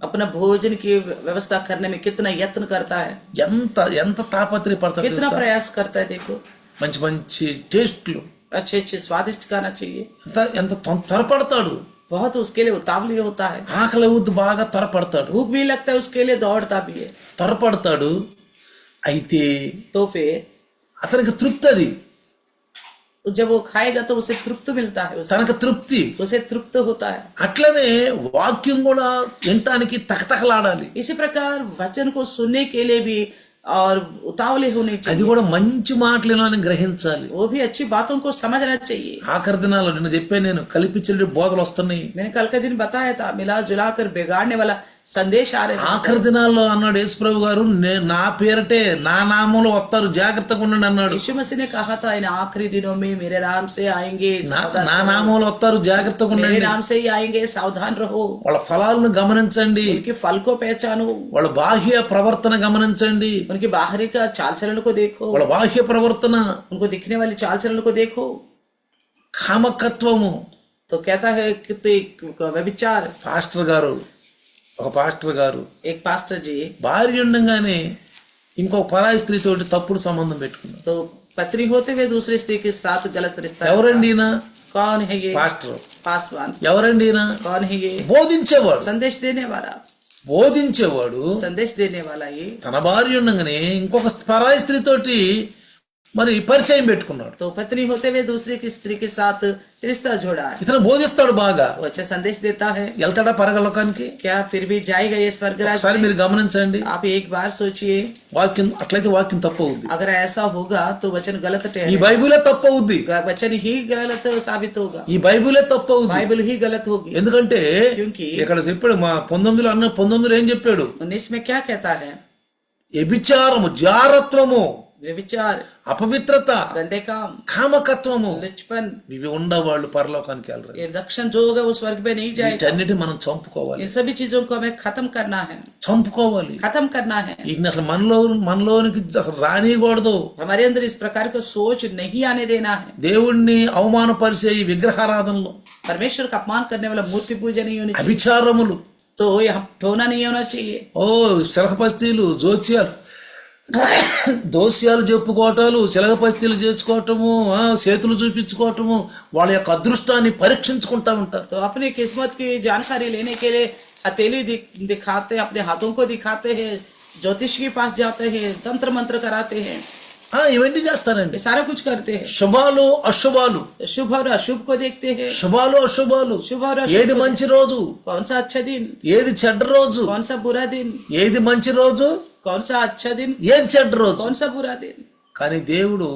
अपना भोजन की व्यवस्था करने में कितना यत्न करता है, ఎంత ఎంత తాపత్రయపడతాడు कितना తెలుసా? प्रयास करता है. देखो మంచి మంచి టేస్ట్లు, अच्छे अच्छे स्वादिष्ट खाना चाहिए, ఎంత ఎంత త్వరపడతాడు, बहुत उसके लिए उतावली होता है, ఆకలి అవుద్ది బాగా త్వరపడతాడు, भूख भी लगता है उसके लिए, दौड़ता भी है. త్వరపడతాడు. అయితే तो फिर అతనికి తృప్తి, అది जब वो खाएगा तो उसे तृप्त मिलता है, తనకు తృప్తి. उसे तृप्त होता है. అట్లనే వాక్యం కూడా వినటానికి తకతకలాడాలి, इसी प्रकार वचन को सुनने के लिए भी और उतावले होने అది चाहिए, కూడా మంచి మాటలు వినాలని గ్రహించాలి. वो भी अच्छी बातों को समझना चाहिए. ఆఖరి దినాల్లో నిన్న చెప్పాను నేను, కలిపించే బోధలు వస్తున్నాయి. मैंने कल के दिन बताया था, मिला जुला कर बिगाड़ने वाला संदेश आ रहे हैं. ఆఖరి దినాల్లో అన్నాడు యేసుప్రభు గారు, నా పేరటే నా నామంలో వస్తారు, జాగ్రత్తగా ఉండండి అన్నాడు. यीशु मसीह ने कहा था, इन आखिरी दिनों में मेरे नाम से आएंगे, నా నామంలో వస్తారు, జాగ్రత్తగా मेरे ఉండండి. नाम से ही आएंगे, सावधान रहो, వాళ్ళ ఫలాలను గమనించండి, उनके फल को पहचानो, వాళ్ళ బాహ్య ప్రవర్తన గమనించండి, उनके बाहरी का चाल चलन को देखो, వాళ్ళ బాహ్య ప్రవర్తన, उनको दिखने वाली चाल चलन को देखो. కామకత్వము. तो कहता है कि व्यभिचार. ఒక పాస్టర్ గారు एक पास्टर जी, భార్య ఉండగానే ఇంకో పరాయి స్త్రీతోటి తప్పుడు సంబంధం పెట్టుకున్నారు. तो पत्नी होते हुए दूसरी स्त्री के साथ गलत रिश्ता. ఎవరండి ఈయన? कौन है ये? పాస్టర్. पासवान. ఎవరండి ఈయన? कौन है ये? బోధించేవాడు. संदेश देने वाला. బోధించేవాడు संदेश देने वाला ये. తన భార్య ఉండగానే ఇంకొక పరాయి స్త్రీతోటి మరి పరిచయం పెట్టుకున్నాడు. तो पत्नी होते हुए दूसरी की स्त्री के साथ रिश्ता जोड़ा है. ఇతను బోధిస్తాడు బాగా, वो अच्छा संदेश देता है. వెళ్తాడా పరలోకానికి? क्या फिर भी जाएगा ये स्वर्ग राज्य? ఒకసారి మీరు గమనించండి, आप एक बार सोचिए, వాక్యం అట్లయితే వాక్యం తప్పు అవుద్ది, अगर ऐसा होगा तो वचन गलत ఈ ठहरेगा, బైబిలే తప్పు అవుద్ది, वचन ही गलत साबित होगा, ఈ బైబిలే తప్పు అవుద్ది. बाइबल ही गलत होगी. ఎందుకంటే क्योंकि ఇక్కడ చెప్పాడు, మా 19 ఏం చెప్పాడు? 19 में क्या कहता है? వ్యభిచారము, జారత్వము, व्यभिचार, అపవిత్రత, गंदे काम, కామకత్వము, लचपन, ఇవి ఉండవాళ్ళు పరలోకానికి వెళ్ళరు. ये लक्षण जो होगा वो स्वर्ग में नहीं जाएगा. వీటన్నిటి మనం చంపుకోవాలి, इन सभी चीजों को हमें खत्म करना है, చంపుకోవాలి. खत्म करना है. వీటిని అసలు మనలోనికి అసలు రానియకూడదు. हमारे अंदर इस प्रकार का सोच नहीं आने देना है. దేవుణ్ణి అవమానపరిచే ఈ విగ్రహారాధనలో, परमेश्वर का अपमान करने वाला मूर्ति पूजा नहीं होनी चाहिए. అభిచారములు, तो यहाँ ठोना नहीं होना चाहिए. ఓ శలహపస్తీలు, జోత్స్యాలు, దోష్యాలు చెప్పుకోవటాలు, శలహపస్తీలు చేసుకోవటము, చేతులు చూపించుకోవటము, వాళ్ళ యొక్క అదృష్టాన్ని పరీక్షించుకుంటా ఉంటారు. तो अपनी किस्मत की जानकारी लेने के लिए हथेली दिखाते, अपने हाथों को दिखाते हैं, ज्योतिष के पास जाते हैं, तंत्र मंत्र कराते हैं, ఇవన్నీ చేస్తారండి. ये सारा कुछ करते हैं. శుభాలు అశుభాలు, शुभ और अशुभ को देखते हैं. శుభాలు అశుభాలు, शुभ और अशुभ ఏది को మంచి రోజు, कौन सा अच्छा दिन, ఏది చెడ్డ రోజు, कौन सा बुरा दिन, ఏది మంచి రోజు, कौन सा अच्छा दिन, ఏది చెడ్డ రోజు. कौन सा बुरा दिन. కానీ దేవుడు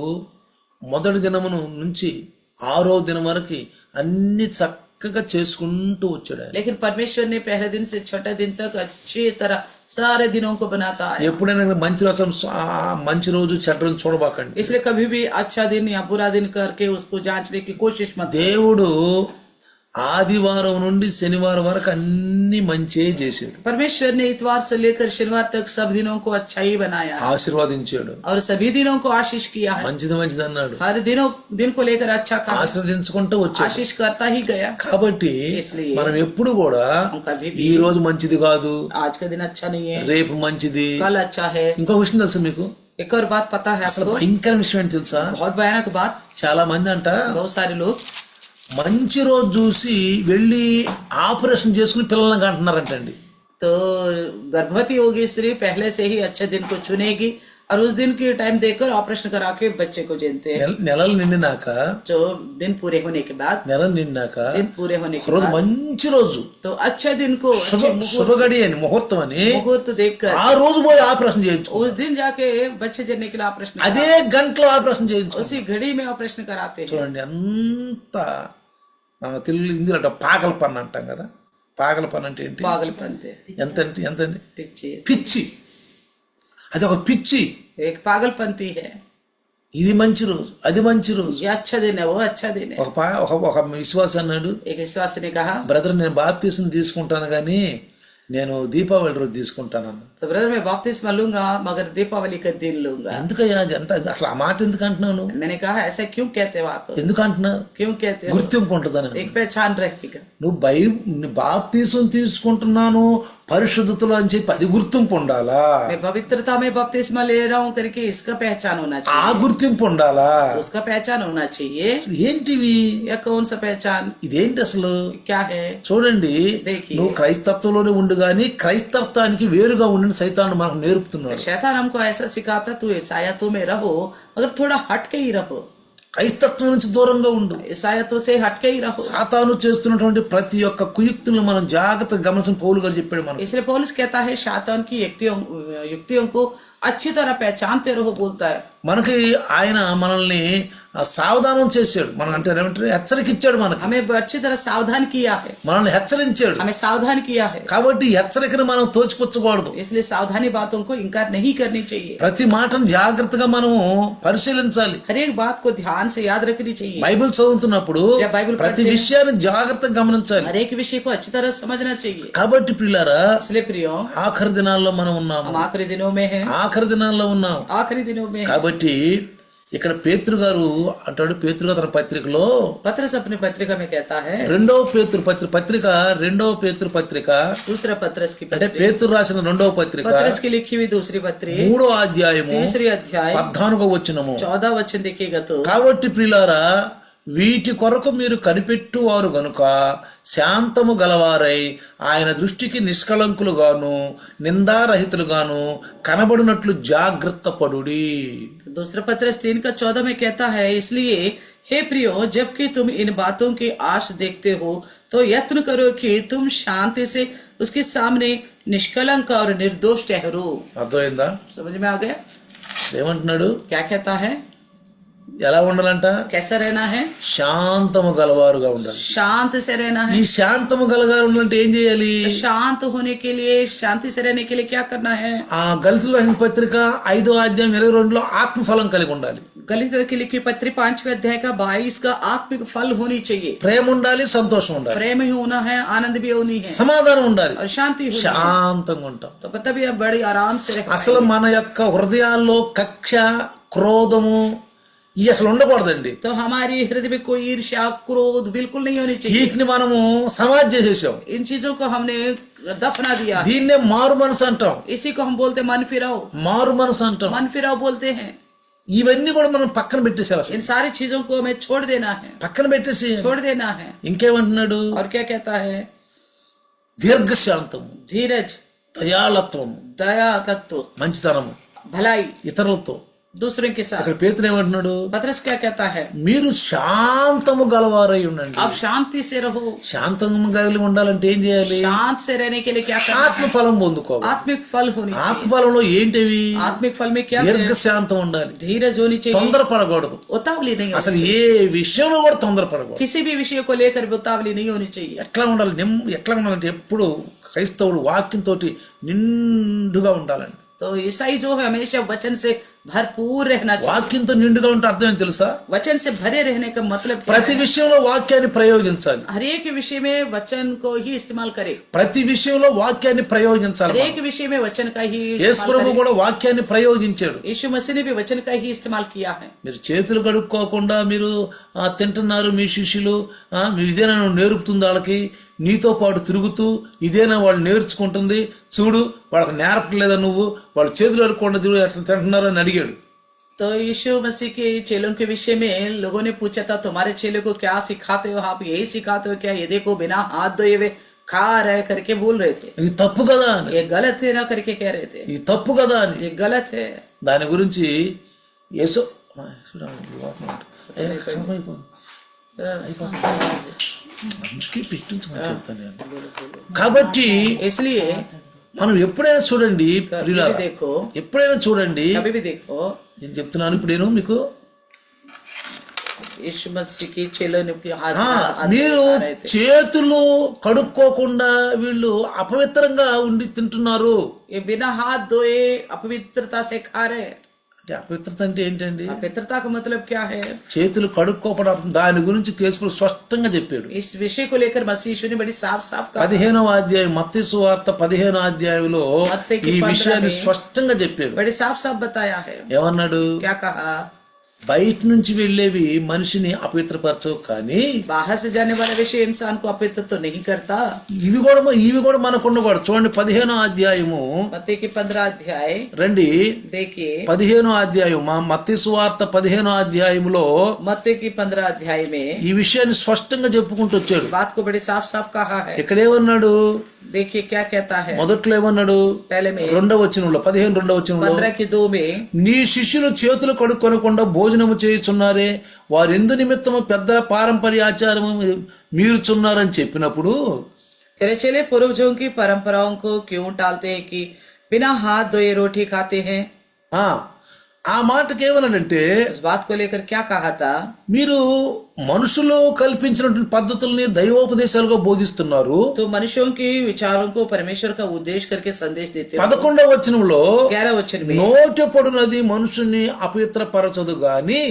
మొదటి దినమును నుంచి 6వ దినం వరకు అన్ని చక్కగా చేసుకుంటూ వచ్చాడు ఆయన. लेकिन परमेश्वर ने पहले दिन से छठे दिन तक अच्छी तरह सारे दिनों को बनाता है. ఎప్పుడైనా మంచి రోజు చెడ్డ రోజు చూడబాకండి. इसलिए कभी भी अच्छा दिन या बुरा दिन करके उसको जांचने की कोशिश मत. దేవుడు ఆదివారం నుండి శనివారం వరకు అన్ని మంచే చేశాడు, परमेश्वर ने इतवार से लेकर शनिवार तक सब दिनों को अच्छा ही बनाया ఆశీర్వదించాడు, और सभी दिनों को आशीष किया है। మంచిది మంచిది అన్నాడు, हर दिन को लेकर अच्छा कहा, ఆశీర్వదించుకుంటూ వచ్చాడు. आशीष करता ही गया। కాబట్టి इसलिए మనం ఎప్పుడు కూడా हम कभी ఈ भी రోజు మంచిది కాదు, आज का दिन अच्छा नहीं है, రేపు మంచిది. कल अच्छा है। ఇంకో విషయం తెలుసా మీకు? एक और बात पता है అసలు आपको? భయంకర విషయం ఏంటి తెలుసా? बहुत भयानक बात। చాలా మంది అంట बहुत सारे लोग మంచి రోజు చూసి వెళ్ళి ఆపరేషన్ చేసుకుని పిల్లల్ని కంటున్నారంటండి. तो गर्भवती होगी स्त्री पहले से ही अच्छे दिन को चुनेगी और उस दिन की टाइम देकर ऑपरेशन करा के बच्चे को जनते हैं। నెలలు నిండినాక, जो दिन पूरे होने के बाद, నెలలు నిండినాక दिन पूरे होने के రోజు बाद మంచి రోజు, तो अच्छे दिन को अच्छे శుభగడి అని ముహూర్తం అని मुहूर्त देखकर ఆ రోజు పోయి ఆపరేషన్ చేయించు, उस दिन जाके बच्चे जनने के लिए ऑपरेशन అదే గంటలో ఆపరేషన్ చేయించు. उसी घड़ी में ऑपरेशन कराते हैं। చూడండి ఎంత మన తెలుగు హిందీలో అంటే పాగల పని అంటాం కదా. పాగల పని అంటే ఏంటి? पागलपन थे, ఎంతండి पिच्ची, పిచ్చి. అది ఒక పిచ్చి. एक पागलपंती है। ఇది మంచి రోజు, అది మంచి రోజు. ये अच्छा दिन है, वो अच्छा दिन है। ఒక విశ్వాసం అన్నాడు, एक विश्वासी ने कहा, బ్రదర్ నేను బాప్తీసం తీసుకుంటాను కానీ నేను దీపావళి రోజు తీసుకుంటానన్న. तो ब्रदर मैं बपतिस्मा लूंगा मगर दीपावली का दिन लूंगा। ఎందుకయ్యా ఎంత అసలు ఆ మాట ఎందుకు అంటున్నాను? मैंने कहा ऐसा क्यों कहते हो आप? ఎందుకు అంటున్నా? क्यों कहते हो? గుర్తింపు ఉంటుందని. एक पहचान रहेगा। నువ్వు బాప్తీసం తీసుకుంటున్నాను పరిశుద్ధతలో అని చెప్పి అది గుర్తింపు ఉండాలా? मैं पवित्रता में बपतिस्मा ले रहा हूँ करके इसका पहचान होना ఆ चाहिए, గుర్తింపు ఉండాలా? उसका पहचान होना चाहिए। అసలు ఏంటివి? या कौन सा पहचान ఇదేంటి అసలు? क्या है? చూడండి, देखिए। నువ్వు క్రైస్తత్వంలోనే ఉండు గాని క్రైస్తత్వానికి వేరుగా ఉండిన సైతాను మనకు నేర్పుతున్నాడు. शैतान हमको ऐसा सिखाता तू ईसायातों में रहो मगर थोड़ा हटके ही रहो, క్రైస్తత్వం నుంచి దూరంగా ఉండు. ईसायातों से हटके ही रहो। సాతాను చేస్తున్నటువంటి ప్రతి ఒక్క కుయుక్తులను మనం జాగ్రత్తగా గమనించిన పౌలు గారు చెప్పాడు మనకు. इसलिए पौलुस कहता है शैतान की युक्तियों को अच्छी तरह पहचानते रहो बोलता है। మనకి ఆయన మనల్ని సావధానం చేశాడు, మనం అంటే ఏమంటారు హెచ్చరిక ఇచ్చాడు, మనకి हमें अच्छी तरह सावधान किया है, మనల్ని హెచ్చరించాడు. हमें सावधान किया है। కాబట్టి హెచ్చరికను మనం తోచిపుచ్చకూడదు. इसलिए सावधानी बातों को इनकार नहीं करनी चाहिए, ప్రతి మాటను జాగ్రత్తగా మనము పరిశీలించాలి. हर एक बात को ध्यान से याद रखनी चाहिए। బైబిల్ చదువుతున్నప్పుడు जब बाइबल ప్రతి पढ़ते हैं, విషయాన్ని జాగ్రత్తగా గమనించాలి. हर एक विषय को अच्छी तरह समझना चाहिए। కాబట్టి పిల్లారా, इसलिए प्रियो ఆఖరి దినాల్లో మనం ఉన్నాము, हम आखिरी दिनों में हैं, ఆఖరి దినాల్లో ఉన్నాం. आखिरी दिनों में हैं। కాబట్టి ఇక్కడ పేతురు గారు అంటాడు, పేతురు గారు తన పత్రికలో पत्रस अपनी पत्रिका में कहता है, రెండవ పేతురు పత్రిక दूसरा पत्रस की అంటే पत्री, పేతురు రాసిన రెండవ పత్రిక पत्रस की लिखी हुई दूसरी पत्री 3వ అధ్యాయము तीसरी अध्याय 14వ వచనము. 14 वचन देखिएगा तो, కాబట్టి ప్రియులారా, వీటి కొరకు మీరు కనిపెట్టువారు గనుక శాంతము గలవారై ఆయన దృష్టికి నిష్కళంకులుగాను నిందారహితులుగాను కనబడినట్లు జాగ్రత్త పడుడి. दूसरा पत्रस 3:14 में कहता है, इसलिए हे प्रियो जबकि तुम इन बातों की आश देखते हो तो यत्न करो कि तुम शांति से उसके सामने निष्कलंक और निर्दोष ठहरो। అర్థమైందా? समझ में आ गया ఏమంటున్నాడు? क्या कहता है? ఎలా ఉండాలంట? कैसा रहना है? శాంతము గలవారుగా ఉండాలి. शांत से रहना ఈ है। శాంతము గలగారు ఉండాలంటే ఏం చేయాలి? तो शांत होने के लिए, शांति से रहने के लिए क्या करना है? ఆ గలితుల రాసిన పత్రిక 5వ అధ్యాయం 22లో ఆత్మఫలం కలిగి ఉండాలి. गलित की लिखी पत्री 5वें अध्याय का 22 का आत्मिक फल होनी चाहिए। ప్రేమ ఉండాలి, సంతోషం ఉండాలి, प्रेम ही होना है, आनंद भी होनी है సమాధానం ఉండాలి, और शांति होनी है। శాంతంగా ఉంటాం. तो तभी आप बड़ी आराम से रह అసలు మన యొక్క హృదయాల్లో కక్ష, క్రోధము ఇవి అసలు ఉండకూడదండి. तो हमारी हृदय में कोई ईर्ष्या, क्रोध बिल्कुल नहीं होनी चाहिए। వీటిని మనము సమాధి చేసేసాం. इन चीजों को हमने दफना दिया। దీన్నే మారు మనసు అంటాం. इसी को हम बोलते मन फिराओ, మారు మనసు అంటాం. मन फिराओ बोलते हैं। ఇవన్నీ కూడా మనం పక్కన పెట్టేసారు. అసలు इन सारी चीजों को हमें छोड़ देना है, పక్కన పెట్టేసి छोड़ देना है। ఇంకేమంటున్నాడు? और क्या कहता है? దీర్ఘశాంతము, धीरज, దయాళత్వము, दया, तत्व, మంచితనము, भलाई, ఇతరులతో. दूसरे के साथ। అక్కడ పేతురు ఏమంటున్నాడు? पत्रस क्या कहता है? మీరు శాంతము గలవారై ఉండండి. आप शांति से रहो। శాంతము కలిగి ఉండాలంటే ఏం చేయాలి? शांत से रहने के लिए क्या करना है? ఆత్మఫలం పొందుకోవాలి. आत्मिक फल होनी चाहिए। ఆత్మఫలంలో ఏంటివి? आत्मिक फल में क्या है? దీర్ఘశాంతం ఉండాలి, धीरज होनी चाहिए, తొందరపడకూడదు. उतावली नहीं అసలు होनी ఏ విషయంలో కూడా తొందరపడకూడదు. किसी भी विषय को लेकर भी उतावली नहीं होनी चाहिए। ఎట్లా ఉండాలి? ఎట్లా ఉండాలంటే ఎప్పుడు క్రైస్తవుడు వాక్యంతో నిండుగా ఉండాలండి. तो ईसाई जो है हमेशा वचन से भरपूर रहना चाहिए। వాక్యంతో నిండుగా ఉంటే అర్థం ఏంటి తెలుసా? वचन से भरे रहने का मतलब क्या ప్రతి है? విషయంలో వాక్యాన్ని ప్రయోగించాలి. हर एक विषय में वचन को ही इस्तेमाल करे। ప్రతి విషయంలో వాక్యాన్ని ప్రయోగించాలి. हर एक विषय में वचन का ही యేసు इस्तेमाल ప్రభు करे। కూడా వాక్యాన్ని ప్రయోగించాడు. यीशु मसीह ने भी वचन का ही इस्तेमाल किया है। మీరు చేతులు కడుక్కోకుండా మీరు తింటున్నారు, మీ శిష్యులు ఇదేనా నువ్వు నేర్పుతుంది వాళ్ళకి, నీతో పాటు తిరుగుతూ ఇదేనా వాళ్ళు నేర్చుకుంటుంది, చూడు వాళ్ళకి నేర్పట్లేదా నువ్వు, వాళ్ళు చేతులు కడుక్కోకుండా చూడు ఎట్లా తింటున్నారు అని అడిగాడు. तो यीशु मसीह के चेलों के विषय में लोगों ने पूछा था, तुम्हारे चेलों को क्या सिखाते हो? आप यही सिखाते हो क्या? ये देखो बिना हाथ धोए हुए खा रहे करके बोल रहे थे। ఇది తప్పు కదా అని, ये गलत है ना करके कह रहे थे। ఇది తప్పు కదా అని. ये गलत है। దాని గురించి యేసు కాబట్టి इसलिए మనం ఎప్పుడైనా చూడండి ప్రియులారా, देखो ఎప్పుడైనా చూడండి, कभी भी देखो నేను చెప్తున్నాను ఇప్పుడు నేను మీకు, यीशु मसीह की चेलों ने भी हाथ మీరు दिखा रहे थे। చేతులు కడుక్కోకుండా వీళ్ళు అపవిత్రంగా ఉండి తింటున్నారు. ये बिना हाथ धोए अपवित्रता से खा रहे। అంటే అపవిత్రత అంటే ఏంటండి? अपवित्रता का मतलब क्या है? చేతులు కడుక్కోవడం, దాని గురించి కేసులు స్పష్టంగా చెప్పాడు. इस विषय को लेकर मसीह यीशु ने बड़ी साफ साफ कहा। 15వ అధ్యాయం మత్తయి సువార్త 15వ అధ్యాయంలో మత్తయికి ఈ 15 విషయాన్ని స్పష్టంగా చెప్పాడు. बड़ी साफ साफ बताया है। ఏమన్నాడు? क्या कहा? బయట నుంచి వెళ్ళేవి మనిషిని అపవిత్రపరచవు, కానీ बाहर से जाने वाला विषय इंसान को अपवित्र तो नहीं करता। ఇవి కూడా మనకు ఉండకూడదు. చూడండి 15వ అధ్యాయము मत्ती की 15 अध्याय రండి, देखिए 15వ అధ్యాయం మత్తయి సువార్త 15వ అధ్యాయంలో मत्ती की 15 अध्याय में ఈ విషయాన్ని స్పష్టంగా చెప్పుకుంటూ వచ్చాడు. इस बात को बड़े साफ साफ कहा है। ఇక్కడ ఏమన్నాడు? देखिए क्या कहता है। మొదట్లో ఏమన్నాడు? पहले में 2వ వచనంలో 15 వచనంలో 15 की 2 में నీ శిష్యులు చేతులు కడుక్కొనకుండా భోజనము చేయుచున్నారే, వారెందు నిమిత్తము పెద్దల పారంపర్య ఆచారము మీరుచున్నారని చెప్పినప్పుడు, तेरे चेले पूर्वजों की परंपराओं को क्यों टालते हैं कि बिना हाथ धोए रोटी खाते हैं? ఆ మాటకి ఏమన్నాడంటే, इस बात को लेकर क्या कहा था? మీరు మనుషులు కల్పించినటువంటి పద్ధతుల్ని దైవోపదేశాలుగా బోధిస్తున్నారు. तो मनुष्यों के विचारों को परमेश्वर का उद्देश्य करके संदेश देते हो। 11వ వచనంలో 11 वचन में నోటి పడునది మనుషుని అపవిత్రపరచదు గాని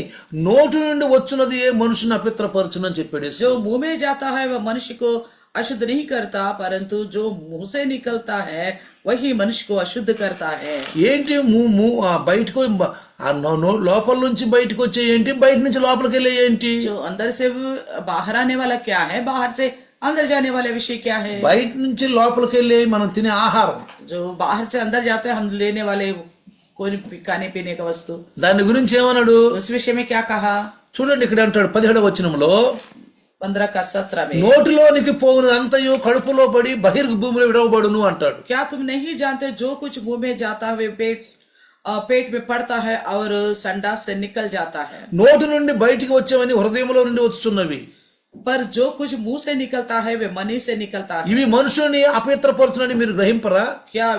నోటి నుండి వచ్చున్నది ఏ మనుషుని అపవిత్రపరచునని చెప్పాడు. जो मुंह में जाता है वह मनुष्य को अशुद्ध नहीं करता, परंतु जो मुंह से निकलता है वही मनुष्य को अशुद्ध करता है। ఏంటి బయటకు లోపల నుంచి బయటకు వచ్చే ఏంటి, బయట నుంచి లోపలికి వెళ్ళే ఏంటి? जो अंदर से बाहर आने वाला क्या है, बाहर से अंदर जाने वाला विषय क्या है? బయట నుంచి లోపలికి వెళ్ళే మనం తినే ఆహారం, जो बाहर से अंदर जाते हैं हम लेने वाले कोई खाने पीने का वस्तु, దాని గురించి ఏమన్నాడు? उस विषय में क्या कहा? చూడండి ఇక్కడ అంటాడు 17వ వచనంలో, 15 का 17 में నోటిలోనికి పోవునది అంతయు కడుపులో పడి బహిర్భూమిలో విడవబడును అంటాడు. क्या तुम नहीं जानते जो कुछ मुंह में जाता है पेट में पड़ता है और संडास से निकल जाता है। నోటి నుండి బయటికి వచ్చేవని హృదయంలో నుండి వచ్చుచున్నవి, पर जो कुछ मुंह से निकलता है वे मनी से निकलता है। ఇవి మనుషుని అపవిత్రపరచునని మీరు గ్రహింపరా? क्या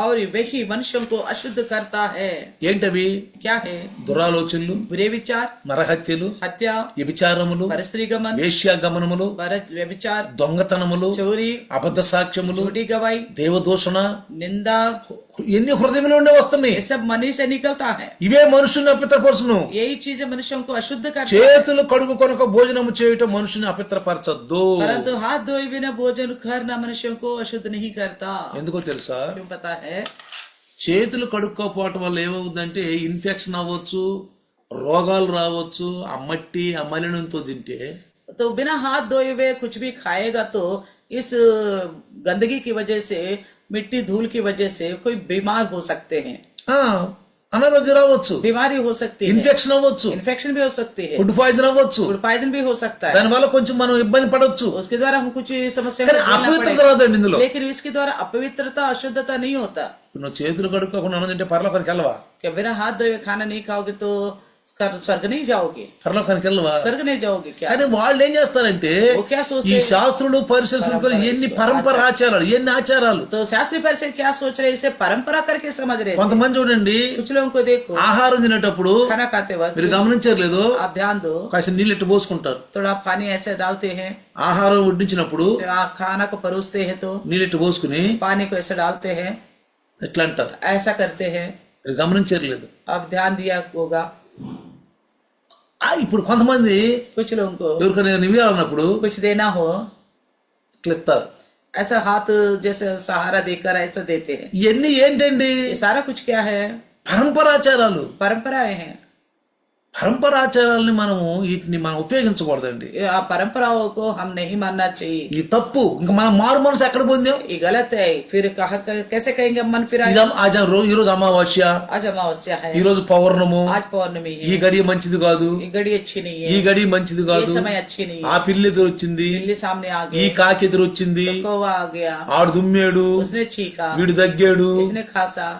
और वही मनुष्यों को अशुद्ध करता है। ఏంటవి? क्या है? దురాలోచనలు, बुरे विचार, నరహత్యలు, हत्या, వ్యభిచారములు, परस्त्री गमन, వేశ్యాగమనములు, व्यभिचार, దొంగతనములు, चोरी, అబద్ధ సాక్ష్యములు, झूठी गवाही, దేవదూషణ, निंदा, ఎన్ని హృదయంలో ఉండే వస్తున్నాయి. ये सब मनी से निकलता है। ఇవే మనుషుని అపవిత్రపరచును. यही चीजें मनुष्यों को अशुद्ध करता है। చేతులు కడుగు కొనక భోజనము చేయటం మనుషుని అపవిత్రపరచద్దు. परंतु हाथ धोए बिना भोजन करना मनुष्यों को अशुद्ध नहीं करता। ఎందుకో తెలుసా? क्यों पता है? చేతులు కడుక్కోపోవటం వల్ల ఏమవుతుందంటే ఇన్ఫెక్షన్ అవ్వచ్చు, రోగాలు రావచ్చు. మట్టి మలినంతో తింటే तो बिना हाथ धोए हुए कुछ भी खाएगा तो इस गंदगी की वजह से, मिट्टी धूल की वजह से कोई बीमार हो सकते हैं, అనారోగ్యం రావచ్చు, बीमारी हो सकती है, ఇన్ఫెక్షన్ అవ్వచ్చు, इन्फेक्शन भी हो सकती है, ఫుడ్ పాయిజన్ అవ్వచ్చు. फूड पॉइजन भी हो सकता है। దానివల్ల కొంచెం మనం ఇబ్బంది పడవచ్చు. उसके द्वारा हम कुछ समस्या కానీ అపవిత్రత రాదండి ఇందులో. लेकिन इसके द्वारा अपवित्रता अशुद्धता नहीं होता। నువ్వు చేతులు కడుక్కోకుండా అన్నం తింటే పరలోకానికి వెళ్ళవా? क्या बिना हाथ धोए खाना नहीं खाओगे तो स्वर्ग नहीं जाओगे? పరలోకానికి వెళ్ళవా? स्वर्ग नहीं जाओगे क्या? కానీ వాళ్ళు ఏం చేస్తారంటే वो क्या सोचते ఈ हैं? శాస్త్రులు పరిశీలకులు ఎన్ని పరంపర ఆచారాలు, ఎన్ని ఆచారాలు. तो शास्त्री परिषद क्या सोच रहे हैं? इसे परंपरा करके समझ रहे हैं। కొంతమంది చూడండి, कुछ लोगों को देखो ఆహారం తినేటప్పుడు खाना खाते वक्त మీరు గమనించలేదు, आप ध्यान दो, కాస్త నీళ్ళు ఇట్టు పోసుకుంటారు. थोड़ा पानी ऐसे डालते हैं। ఆహారం వడ్డించినప్పుడు तो आप खाना को परोसते हैं तो నీళ్ళు ఇట్టు పోసుకుని पानी को ऐसे डालते हैं, ఎట్లా అంటారు, ऐसा करते हैं। గమనించలేదు. अब ध्यान दिया होगा ఇప్పుడు కొంతమంది कुछ लोगों को ఎవరికైనా ఇవ్వాలన్నప్పుడు कुछ देना हो ఇట్లా ఇస్తారు. ऐसा हाथ जैसे सहारा देकर ऐसा देते हैं। ఇవన్నీ ఏంటండి? ये सारा कुछ क्या है? పరంపరాచారాలు. परंपराएं हैं। పరంపరాచారాలని వీటిని మనం ఉపయోగించకూడదండి. ये परंपराओं को हम नहीं मानना चाहिए। ఇది తప్పు. ఇంకా మనం మారు మనసు ఎక్కడ పొందాం? ये गलत है। फिर कैसे कहेंगे मन फिर ఈ రోజు అమావాస్య, आज अमावस्या है, ఈ రోజు పౌర్ణము, आज पौर्णमी ఈ है, గడియ మంచిది కాదు, ये घड़ी अच्छी नहीं ఈ है, గడియ మంచిది ये కాదు, समय अच्छी नहीं ఆ है, పిల్లి ఎదురు వచ్చింది, बिल्ली सामने आ ఈ गई, కాకి ఎదురు వచ్చింది, कौवा आ गया, ఆడు దుమ్మాడు, उसने छीका, వీడు దగ్గాడు. इसने खासा।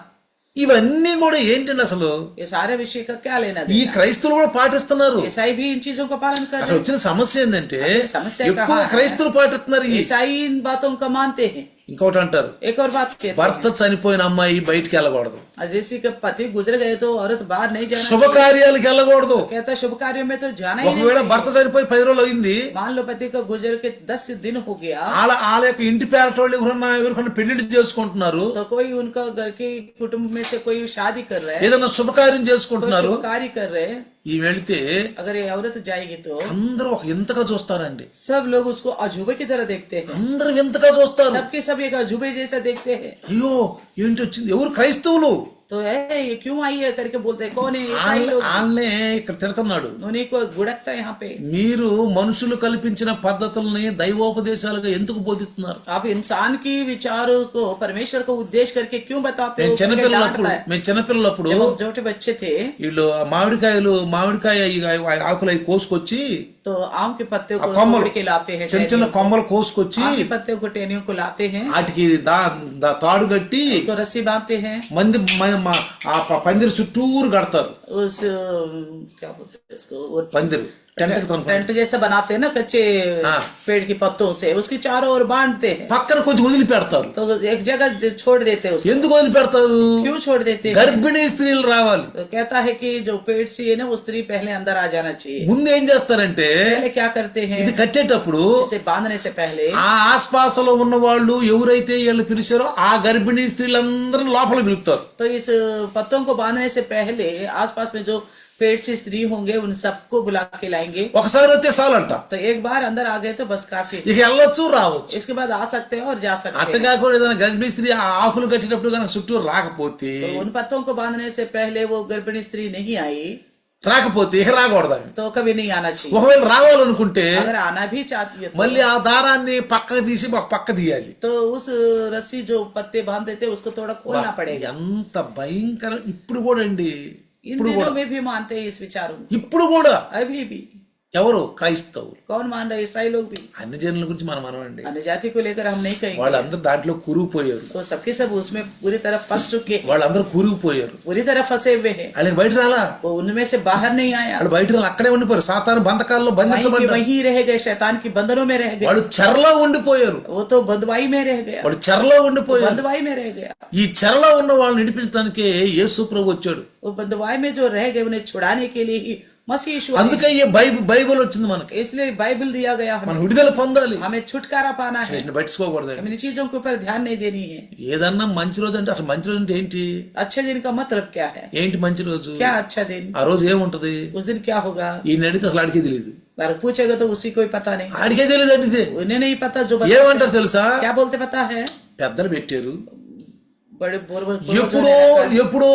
ఇవన్నీ కూడా ఏంటండి అసలు? ये सारे विषय का क्या लेना ఈ देना? క్రైస్తవులు కూడా పాటిస్తున్నారు. ईसाई भी इन चीजों का पालन कर అసలు रहे हैं। వచ్చిన సమస్య ఏంటంటే సమస్య ఎక్కువ కహా? క్రైస్తవులు పాటిస్తున్నారు. ईसाई इन बातों को मानते हैं। ఇంకోటి అంటారు, एक और बात कहते భర్త చనిపోయిన అమ్మాయి బయటికి వెళ్ళకూడదు, हैं, जैसे कि पति गुजर गए तो औरत बाहर नहीं जाना चाहिए। శుభకార్యాలకు వెళ్ళకూడదు. कहता है शुभ कार्यों में तो जाना ही नहीं ఒకవేళ चाहिए। భర్త చనిపోయి 10 రోజులు అయింది, मान लो पति का गुजर के 10 दिन हो गया, వాళ్ళ యొక్క ఇంటి పేరటోళ్ళు ఎవరికన్నా పెళ్లిళ్ళు చేసుకుంటున్నారు, तो कोई उनका घर के कुटुंब में से कोई शादी कर रहा है, ఏదైనా శుభకార్యం कोई చేసుకుంటున్నారు. शुभ कार्य कर रहे हैं, ఈ వెళితే अगर ये औरत जाएगी तो అందరూ ఒక వింతగా చూస్తారండి. सब लोग उसको अजूबे की तरह देखते हैं। అందరూ వింతగా చూస్తారు. सबके सब एक अजूबे जैसा देखते हैं। అయ్యో ఏంటి వచ్చింది, ఎవరు క్రైస్తవులు, तो ये क्यों आई है करके बोलते हैं, कौन है ईसाई लोग? వాళ్ళనే ఇక్కడ తిడుతున్నాడు. उन्हीं को गुड़कता है यहाँ पे। మీరు మనుషులు కల్పించిన పద్ధతుల్ని దైవోపదేశాలుగా ఎందుకు బోధిస్తున్నారు? आप इंसान की विचारों को परमेश्वर को उद्देश्य करके क्यों बताते हो? మేము करके చిన్నపిల్లలప్పుడు डांटता है। మేము చిన్నపిల్లలప్పుడు जब हम छोटे बच्चे थे వీళ్ళు ఆ మామిడికాయ ఈ ఆకులు అవి కోసుకొచ్చి तो आम के पत्ते को కొమ్మలు तोड़ के लाते हैं, చిన్న చిన్న కొమ్మలు కోసుకొచ్చి आम के पत्ते को टहनियों को लाते हैं, వాటికి తాడు కట్టి उसको रस्सी बांधते हैं, ఆ పందిరి చుట్టూరు కడతారు. उस क्या बोलते हैं उसको, वो పందిరి టెంట్ टेंट जैसा बनाते हैं ना कच्चे हाँ। पेड़ की पत्तों से, उसकी चारों ओर बांधते हैं, పక్కన కొంచెం వదిలిపెడతారు. तो एक जगह छोड़ देते हैं उसको। ఎందుకు వదిలిపెడతారు? क्यों छोड़ देते हैं? గర్భిణీ స్త్రీలు రావాలి. तो कहता है कि जो पेट से है ना वो स्त्री पहले अंदर आ जाना चाहिए। ముందు ఏం చేస్తారంటే पहले क्या करते हैं, ఇది కట్టేటప్పుడు इसे बांधने से पहले ఆ ఆస్పాసలో ఉన్న వాళ్ళు ఎవరైతే వీళ్ళు పిలిచారో ఆ గర్భిణీ స్త్రీలందరిని లోపల పిలుస్తారు. तो इस पत्तों को बांधने से पहले आसपास में जो पेट से स्त्री होंगे उन सबको बुला के लाएंगे। ఒకసారి వస్తే చాలంట, तो एक बार अंदर आ गए तो बस काफी, ఇక వెళ్ళొచ్చు రావచ్చు. इसके बाद आ सकते हैं और जा सकते हैं। అట్టగా కూడా ఏదైనా గర్భిణీ స్త్రీ ఆ ఆకులు కట్టేటప్పుడు కనుక చుట్టూ రాకపోతే तो उन पत्तों को बांधने से पहले वो गर्भिणी स्त्री नहीं आई ఇక రాకూడదు ఆమె. तो कभी नहीं आना चाहिए। ఒకవేళ రావాలనుకుంటే अगर आना भी चाहती है మళ్ళీ ఆ దారాన్ని పక్కకు తీసి ఒక పక్క తీయాలి. तो उस रस्सी जो पत्ते बांध देते उसको थोड़ा खोलना पड़ेगा। ఎంత భయంకరం. ఇప్పుడు కూడా అండి, इन दिनों में भी मानते हैं इस विचारों को, ఇప్పుడు కూడా अभी भी। ఎవరు? క్రైస్తవులు. कौन मान रहे? ईसाई लोग भी। అన్ని జనుల గురించి మనం అనమండి, अन्य जाति को लेकर हम नहीं कहेंगे, వాళ్ళందరూ దాంట్లో కూరుకుపోయారు. तो सबके सब उसमें पूरी तरह फंस चुके हैं, వాళ్ళందరూ కూరుకుపోయారు. पूरी तरह फंसे हुए हैं। వాళ్ళకి బయట రాలా, वो उनमें से बाहर नहीं आया, వాళ్ళు బయట రాలి అక్కడే ఉండిపోయారు. సాతాను బంధకాల్లో वहीं के బంధించబడ్డారు. वहीं रह गए, शैतान की बंधनों में रह गए। వాళ్ళు చెరలో ఉండిపోయారు. वो तो बंदवाई में रह गया, వాళ్ళు చెరలో ఉండిపోయారు. बंदवाई में रह गया। ఈ చెరలో ఉన్న వాళ్ళని విడిపించడానికే యేసు ప్రభు వచ్చాడు. वो बंदवाई में जो रह गए उन्हें छुड़ाने के लिए ही मसीह यीशु आए। అందుకే ఈ బైబిల్ వచ్చింది మనకి. इसलिए बाइबल दिया गया మనం हमें, విడుదల పొందాలి. हमें छुटकारा पाना है, వీటిని పట్టించుకోకూడదండి. हमें इन चीजों के ऊपर ध्यान नहीं देनी है। ఏదన్నా మంచి రోజు అంటే అసలు మంచి రోజు అంటే ఏంటి? अच्छे दिन का मतलब क्या है? ఏంటి మంచి రోజు? क्या अच्छा दिन? ఆ రోజు ఏముంటది? उस दिन क्या होगा? ఈయన అడిగితే అసలు ఆడికే తెలియదు. अगर पूछेगा तो उसी को ही पता नहीं, ఆడికే తెలియదు అడిగితే. उन्हें नहीं पता। जो ఏమంటారు తెలుసా? क्या बोलते पता है? పెద్దలు పెట్టారు. बड़े ఎప్పుడో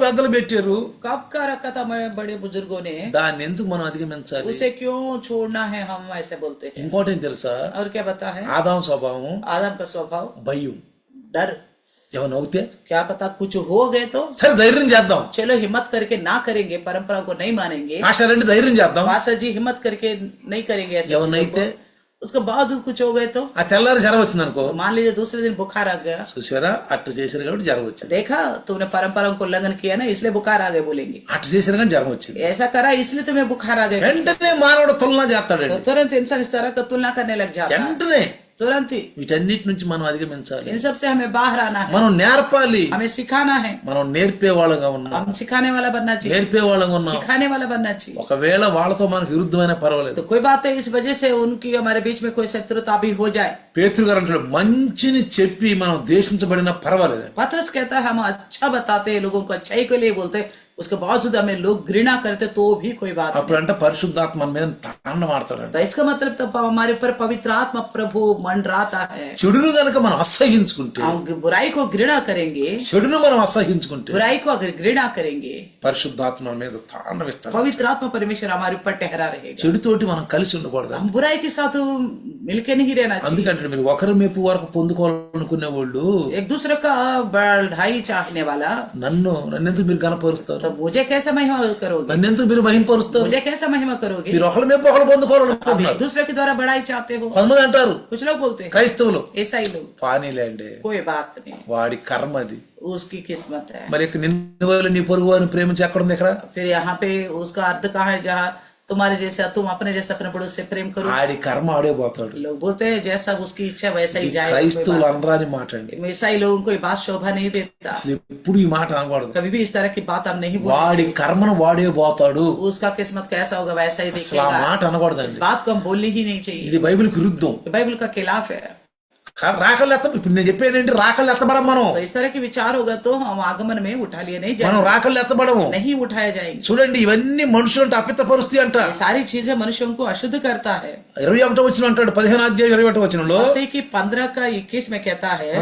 పెద్దలు పెట్టారు. कब का रखा था बड़े बुजुर्गों ने, దాన్ని ఎందుకు మనం అధిగమించాలి? उसे क्यों छोड़ना है, हम ऐसे बोलते हैं। ఇంకోటి ఏం తెలుసా? और क्या बता है? ఆదాము స్వభావం आदम का स्वभाव భయం. डर। ఏమైనా అవుతే क्या पता कुछ हो गए तो సరే ధైర్యం చేద్దాం. चलो हिम्मत करके ना करेंगे, परंपरा को नहीं मानेंगे। పాస్టర్ రండి ధైర్యం చేద్దాం. पास्टर जी हिम्मत करके नहीं करेंगे ऐसे ఏమైనా चीजों అయితే को। उसके बावजूद कुछ हो गए तो ఆ తెల్లారి జ్వరం వచ్చింది అనుకో, मान लीजिए दूसरे दिन बुखार आ गया, చూసారా అట్ట చేశారు కాబట్టి జ్వరం వచ్చింది. देखा तुमने परंपराओं को उल्लंघन किया ना इसलिए बुखार आ गए बोलेंगे, అట్ట చేశారు కానీ జ్వరం వచ్చింది. ऐसा करा इसलिए तुम्हें बुखार आ गए। వెంటనే మానవుడు తులన तो చేస్తాడండి. तुरंत इंसान इस तरह का तुलना करने लग जाता है। వెంటనే तुरंत ही వీటన్నిటి నుంచి మనం అధిగమించాలి. इन सब से हमें बाहर आना है, మనం నేర్పాలి. हमें सिखाना है, మనం నేర్పే వాళ్ళగా ఉన్నాం, हम सिखाने वाला बनना चाहिए, నేర్పే వాళ్ళగా ఉన్నాం. सिखाने वाला बनना चाहिए. ఒకవేళ వాళ్ళతో మనకు విరుద్ధమైన పర్వాలేదు. तो कोई बात है, इस वजह से उनकी हमारे बीच में कोई शत्रुता भी हो जाए. పేతురు గారు అంటాడు, మంచిని చెప్పి మనం ద్వేషించబడినా పర్వాలేదు. पतरस कहता है हम अच्छा बताते हैं, लोगों को अच्छाई के लिए बोलते हैं, उसके बावजूद हमें लोग घृणा करते तो भी कोई बात అప్పుడు అంటే పరిశుద్ధాత్మ మన మీద తాండవాడతాడు. नहीं. तो इसका मतलब तो हमारे ऊपर पवित्र आत्मा प्रभु मंडराता है. చెడును గనక మనం అసహించుకుంటే, हम बुराई को घृणा करेंगे, చెడును మనం అసహించుకుంటే बुराई को अगर घृणा करेंगे, పరిశుద్ధాత్మ మన మీద తాండవిస్తాడు. पवित्र आत्मा परमेश्वर हमारे ऊपर ठहरा रहेगा. చెడుతోటి మనం కలిసి ఉండకూడదు. हम बुराई के साथ मिलके नहीं रहना चाहिए. అందుకంటే మీరు ఒకరి మెప్పు వరకు పొందుకోవాలనుకునే వాళ్ళు एक दूसरे का बढ़ाई चाहने वाला, నన్నెందుకు మీరు కనపరుస్తారు, तो मुझे कैसे महिमा करोगे, నన్నెందుకు మీరు మహింపరుస్తారు, मुझे कैसे महिमा करोगे. మీరు ఒకరి మెప్పు ఒకరు अब एक పొందుకోవాలనుకుంటున్నారు. दूसरे के द्वारा बढ़ाई चाहते हो. కొంతమంది అంటారు कुछ लोग बोलते हैं క్రైస్తవులు, ऐसा ही लोग, పానీలేండి कोई बात नहीं, వాడి కర్మ అది. उसकी किस्मत है. మరి ఇక్కడ నిన్ను వదిలి నీ పొరుగు వారిని ప్రేమించి ఎక్కడ ఉంది ఇక్కడ? फिर यहाँ पे उसका अर्थ कहाँ है, जहाँ तुम्हारे जैसा तुम अपने जैसा अपने पड़ोस से प्रेम करो. ఆడి కర్మ ఆడే పోతాడు. लोग बोलते हैं जैसा उसकी इच्छा वैसा ఈ ही जाए. క్రైస్తవులు అనరాని మాట అండి. ईसाई लोगों को ये बात शोभा नहीं देता. అసలు ఎప్పుడు ఈ మాట అనకూడదు. कभी भी इस तरह की बात हम नहीं వాడి बोलते. కర్మను వాడే పోతాడు. उसका किस्मत कैसा होगा वैसा ही అసలు ఆ देखेगा. మాట इस అనకూడదండి. बात को हम बोलनी ही नहीं चाहिए. ఇది బైబిల్కి విరుద్ధం. ये बाइबल का खिलाफ है. రాకళ్ళు ఎత్త ఇప్పుడు నేను చెప్పేదేంటి, రాకళ్ళు ఎత్తబడం మనం. तो इस तरह के विचार होगा तो हम आगमन में उठा लिए नहीं మనం जाएंगे, రాకళ్ళు ఎత్తబడము. नहीं उठाए जाएंगे. చూడండి, ఇవన్నీ మనుషులంటే అపిత్తపరుస్తాయి అంట. ये सारी चीजें मनुष्यों को अशुद्ध करता है. 21 వచనం అంటాడు, 15 అధ్యాయం 21 వచనంలో, मत्ती की 15 का 21 में कहता है,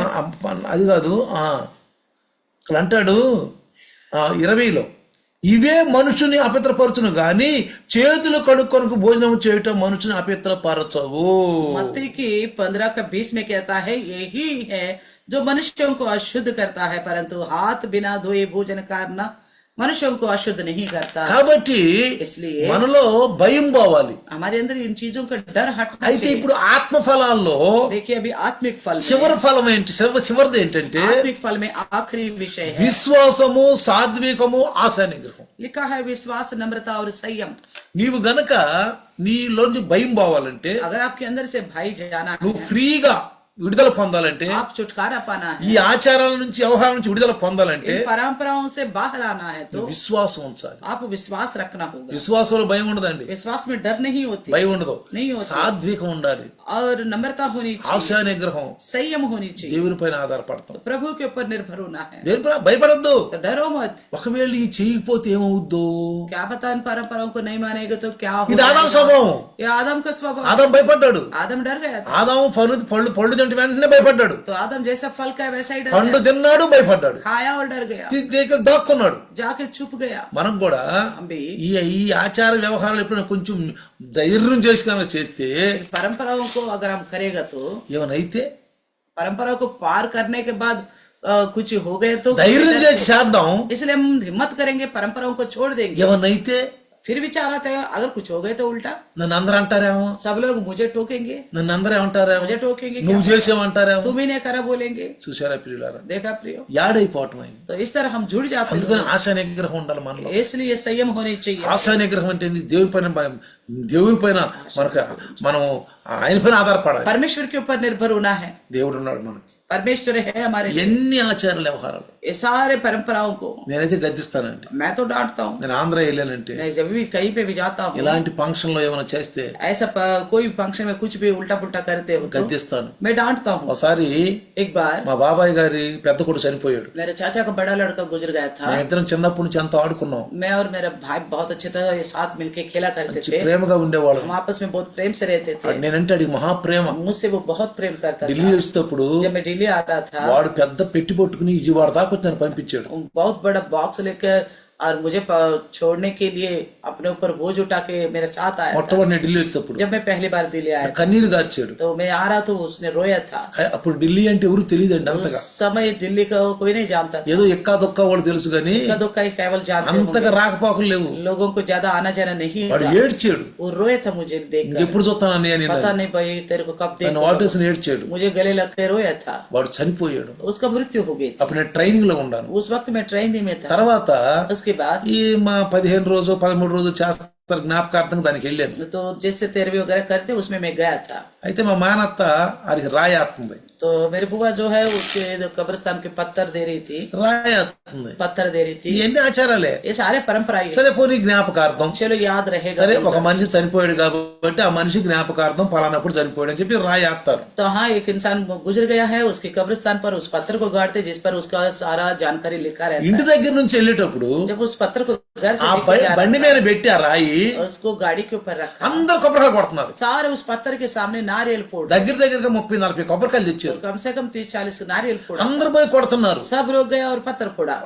అది కాదు ఇక్కడ అంటాడు 20లో, ఇవే మనుషుని అపిత్రపరచును గాని చేతులు కడుక్కొనకు భోజనం చేయటం మనుషుని అపిత్రపరచవు. मत्ती की 15 का 20 में कहता है, यही है जो मनुष्यों को अशुद्ध करता है, परंतु हाथ बिना धोए भोजन करना मनुष्यों को अशुद्ध नहीं करता. కాబట్టి इसलिए మనలో భయం పోవాలి. हमारे अंदर इन चीजों का डर हटना అయితే चाहिए. ఇప్పుడు ఆత్మ ఫలాల్లో देखिए अभी आत्मिक फल में, చివరి ఫలం ఏంటి, చివరిది ఏంటంటే आत्मिक फल में आखिरी विषय है, విశ్వాసము, సాత్వికము, ఆశా నిగ్రహం. लिखा है विश्वास, नम्रता और संयम. నీవు గనక నీలోంచి భయం పోవాలంటే, अगर आपके अंदर से भाई जाना है, నువ్వు ఫ్రీగా విడుదల పొందాలంటే, आप छुटकारा पाना ఈ है, ఆచారాల నుంచి వ్యవహారం నుంచి విడుదల పొందాలంటే इन परंपराओं से बाहर आना है, तो విశ్వాసం ఉంచాలి. आप विश्वास रखना होगा. విశ్వాసంలో భయం ఉండదండి, विश्वास में डर नहीं होती, భయం ఉండదు. नहीं होती. సాత్వికం ఉండాలి, और नम्रता होनी चाहिए, ఆశా నిగ్రహం, संयम होनी चाहिए. దేవుని పైన ఆధారపడతాం. तो प्रभु के ऊपर निर्भर होना है. దేని పైన భయపడద్దు. तो डरो मत. ఒకవేళ ఈ చేయకపోతే ఏమవుద్దో, क्या पता इन परंपराओं को नहीं मानेगा तो क्या ఇది ఆదాం होगा. స్వభావం. ये आदम का स्वभाव. ఆదాం భయపడ్డాడు. आदम डर गया था. ఆదాం పళ్ళు తింటే వెంటనే భయపడ్డాడు. तो आदम जैसा फल का वैसा ही डर పండు गया, తిన్నాడు, భయపడ్డాడు, खाया और डर गया, దాక్కున్నాడు. जाके छुप गया. మనం కూడా हम भी ఈ ఆచార వ్యవహారాలు ఎప్పుడైనా కొంచెం ధైర్యం చేసి కనుక చేస్తే, परंपराओं को अगर हम करेगा तो ఏమనైతే परंपराओं को पार करने के बाद कुछ हो गए तो ధైర్యం చేసి చేద్దాం. इसलिए हम हिम्मत करेंगे, परंपराओं को छोड़ देंगे. ఏమనైతే फिर विचार आता है अगर कुछ हो गए तो उल्टा నన్ను అందరూ అంటారేమో, सब लोग मुझे टोकेंगे, నన్ను అందరూ ఏమంటారేమో, मुझे टोकेंगे, నువ్వు చేసేమంటారేమో. तुम ही ने करा बोलेंगे. చూసారా ప్రియులారా, देखा प्रियो, యాడైపోవటం అయింది. तो इस तरह हम जुड़ जाते అందుకని हैं. ఆశా నిగ్రహం ఉండాలి మనలో. इसलिए संयम होनी चाहिए. ఆశా నిగ్రహం అంటే ఏంది? దేవుని పైన మనకు మనం ఆయన పైన ఆధారపడాలి. परमेश्वर के ऊपर निर्भर होना है. దేవుడు ఉన్నాడు మనకి. परमेश्वर है हमारे लिए. ఎన్ని ఆచార వ్యవహారాలు ये सारे परंपराओं को నేనైతే గద్దిస్తానండి. मैं तो डांटता हूँ. నేను ఆంధ్ర వెళ్ళానంటే मैं जब भी कहीं पे भी जाता हूँ, ఇలాంటి ఫంక్షన్ లో ఏమైనా చేస్తే ऐसा कोई भी फंक्शन में कुछ भी उल्टा पुल्टा करते हो तो గద్దిస్తాను. मैं डांटता हूँ. ఒకసారి एक बार మా బాబాయ్ గారి పెద్ద కొడుకు చనిపోయాడు. मेरे चाचा का बड़ा लड़का गुजर गया था. మేమిద్దరం చిన్నప్పటి నుంచి ఎంతో ఆడుకున్నాం, मैं और मेरा भाई बहुत अच्छे तरह ये साथ मिलके खेला करते थे. ప్రేమగా ఉండేవాళ్ళం. हम आपस में बहुत प्रेम से रहते थे. నేనంటే అడిగి మహాప్రేమ. मुझसे वो बहुत प्रेम करता ఢిల్లీ था. వచ్చేటప్పుడు जब मैं दिल्ली आ रहा था, వాడు పెద్ద పెట్టి పట్టుకుని విజయవాడ దాకా వచ్చి నన్ను పంపించాడు. बहुत बड़ा बॉक्स लेकर और मुझे छोड़ने के लिए अपने ऊपर बोझ उठा के मेरे साथ आया था. మొట్టమొదటి నేను ఢిల్లీ వచ్చేటప్పుడు जब मैं पहली बार दिल्ली आया था, కన్నీరు గార్చాడు. तो मैं आ रहा तो उसने रोया था. అప్పుడు ఢిల్లీ అంటే ఎవరు తెలియదండి అంతగా. उस समय दिल्ली का कोई नहीं जानता था. ఏదో ఎక్కా దొక్కా వాళ్ళు తెలుసు కానీ दुक्का ही केवल जानते అంతగా होंगे. రాకపోకలు లేవు. लोगों को ज्यादा आना जाना नहीं వాడు था. ఏడ్చాడు. वो रोया था मुझे देखकर. ఇంకెప్పుడు చూస్తాను అన్నయ్య నేను, पता नहीं भाई तेरे को कब నన్ను देखूंगा. వాటేసి ఏడ్చాడు. मुझे गले लग के रोया था. వాడు చనిపోయాడు. उसका मृत्यु हो गई थी. అప్పుడు నేను ట్రైనింగ్ లో ఉన్నాను. उस वक्त मैं ट्रेनिंग में था. తర్వాత उसके बाद ఈ మా 15 రోజు 13 రోజు చేస్తా జ్ఞాపకార్థంగా దానికి వెళ్ళాను. तो जिससे 13वीं वगैरह करते उसमें मैं गया था. అయితే మా మేనత్త ఆడికి రాయేస్తుంది. तो मेरी बुआ जो है उसके कब्रिस्तान के पत्थर दे रही थी, రాయేస్తుంది. पत्थर दे रही थी. ఇవన్నీ ఆచారాలే. ये सारे परंपरा ही है. సరే పోనీ జ్ఞాపకార్థం. चलो याद रहेगा. సరే ఒక మనిషి చనిపోయాడు కాబట్టి ఆ మనిషి జ్ఞాపకార్థం పలానప్పుడు చనిపోయాడు అని చెప్పి రాయేస్తారు. तो हाँ, एक इंसान गुजर गया है, उसके कब्रिस्तान पर उस पत्थर को गाड़ते जिस पर उसका सारा जानकारी लिखा रहता ఇంటి దగ్గర నుంచి వెళ్ళేటప్పుడు है. जब उस पत्थर को घर से ఆ लेकर जा బండి रहा మీద పెట్టి ఆ రాయి था, उसको गाड़ी के ऊपर रखा, అందరూ కొబ్బరికాయ కొడుతున్నారు. सारे उस पत्थर के सामने नारियल फोड़, దగ్గరగా 30-40 కొబ్బరికాయలు తెచ్చారు. कम से कम 30-40 नारियल फोड़ा. అందరూ పోయి కొడుతున్నారు. सब लोग गए और पत्थर फोड़ा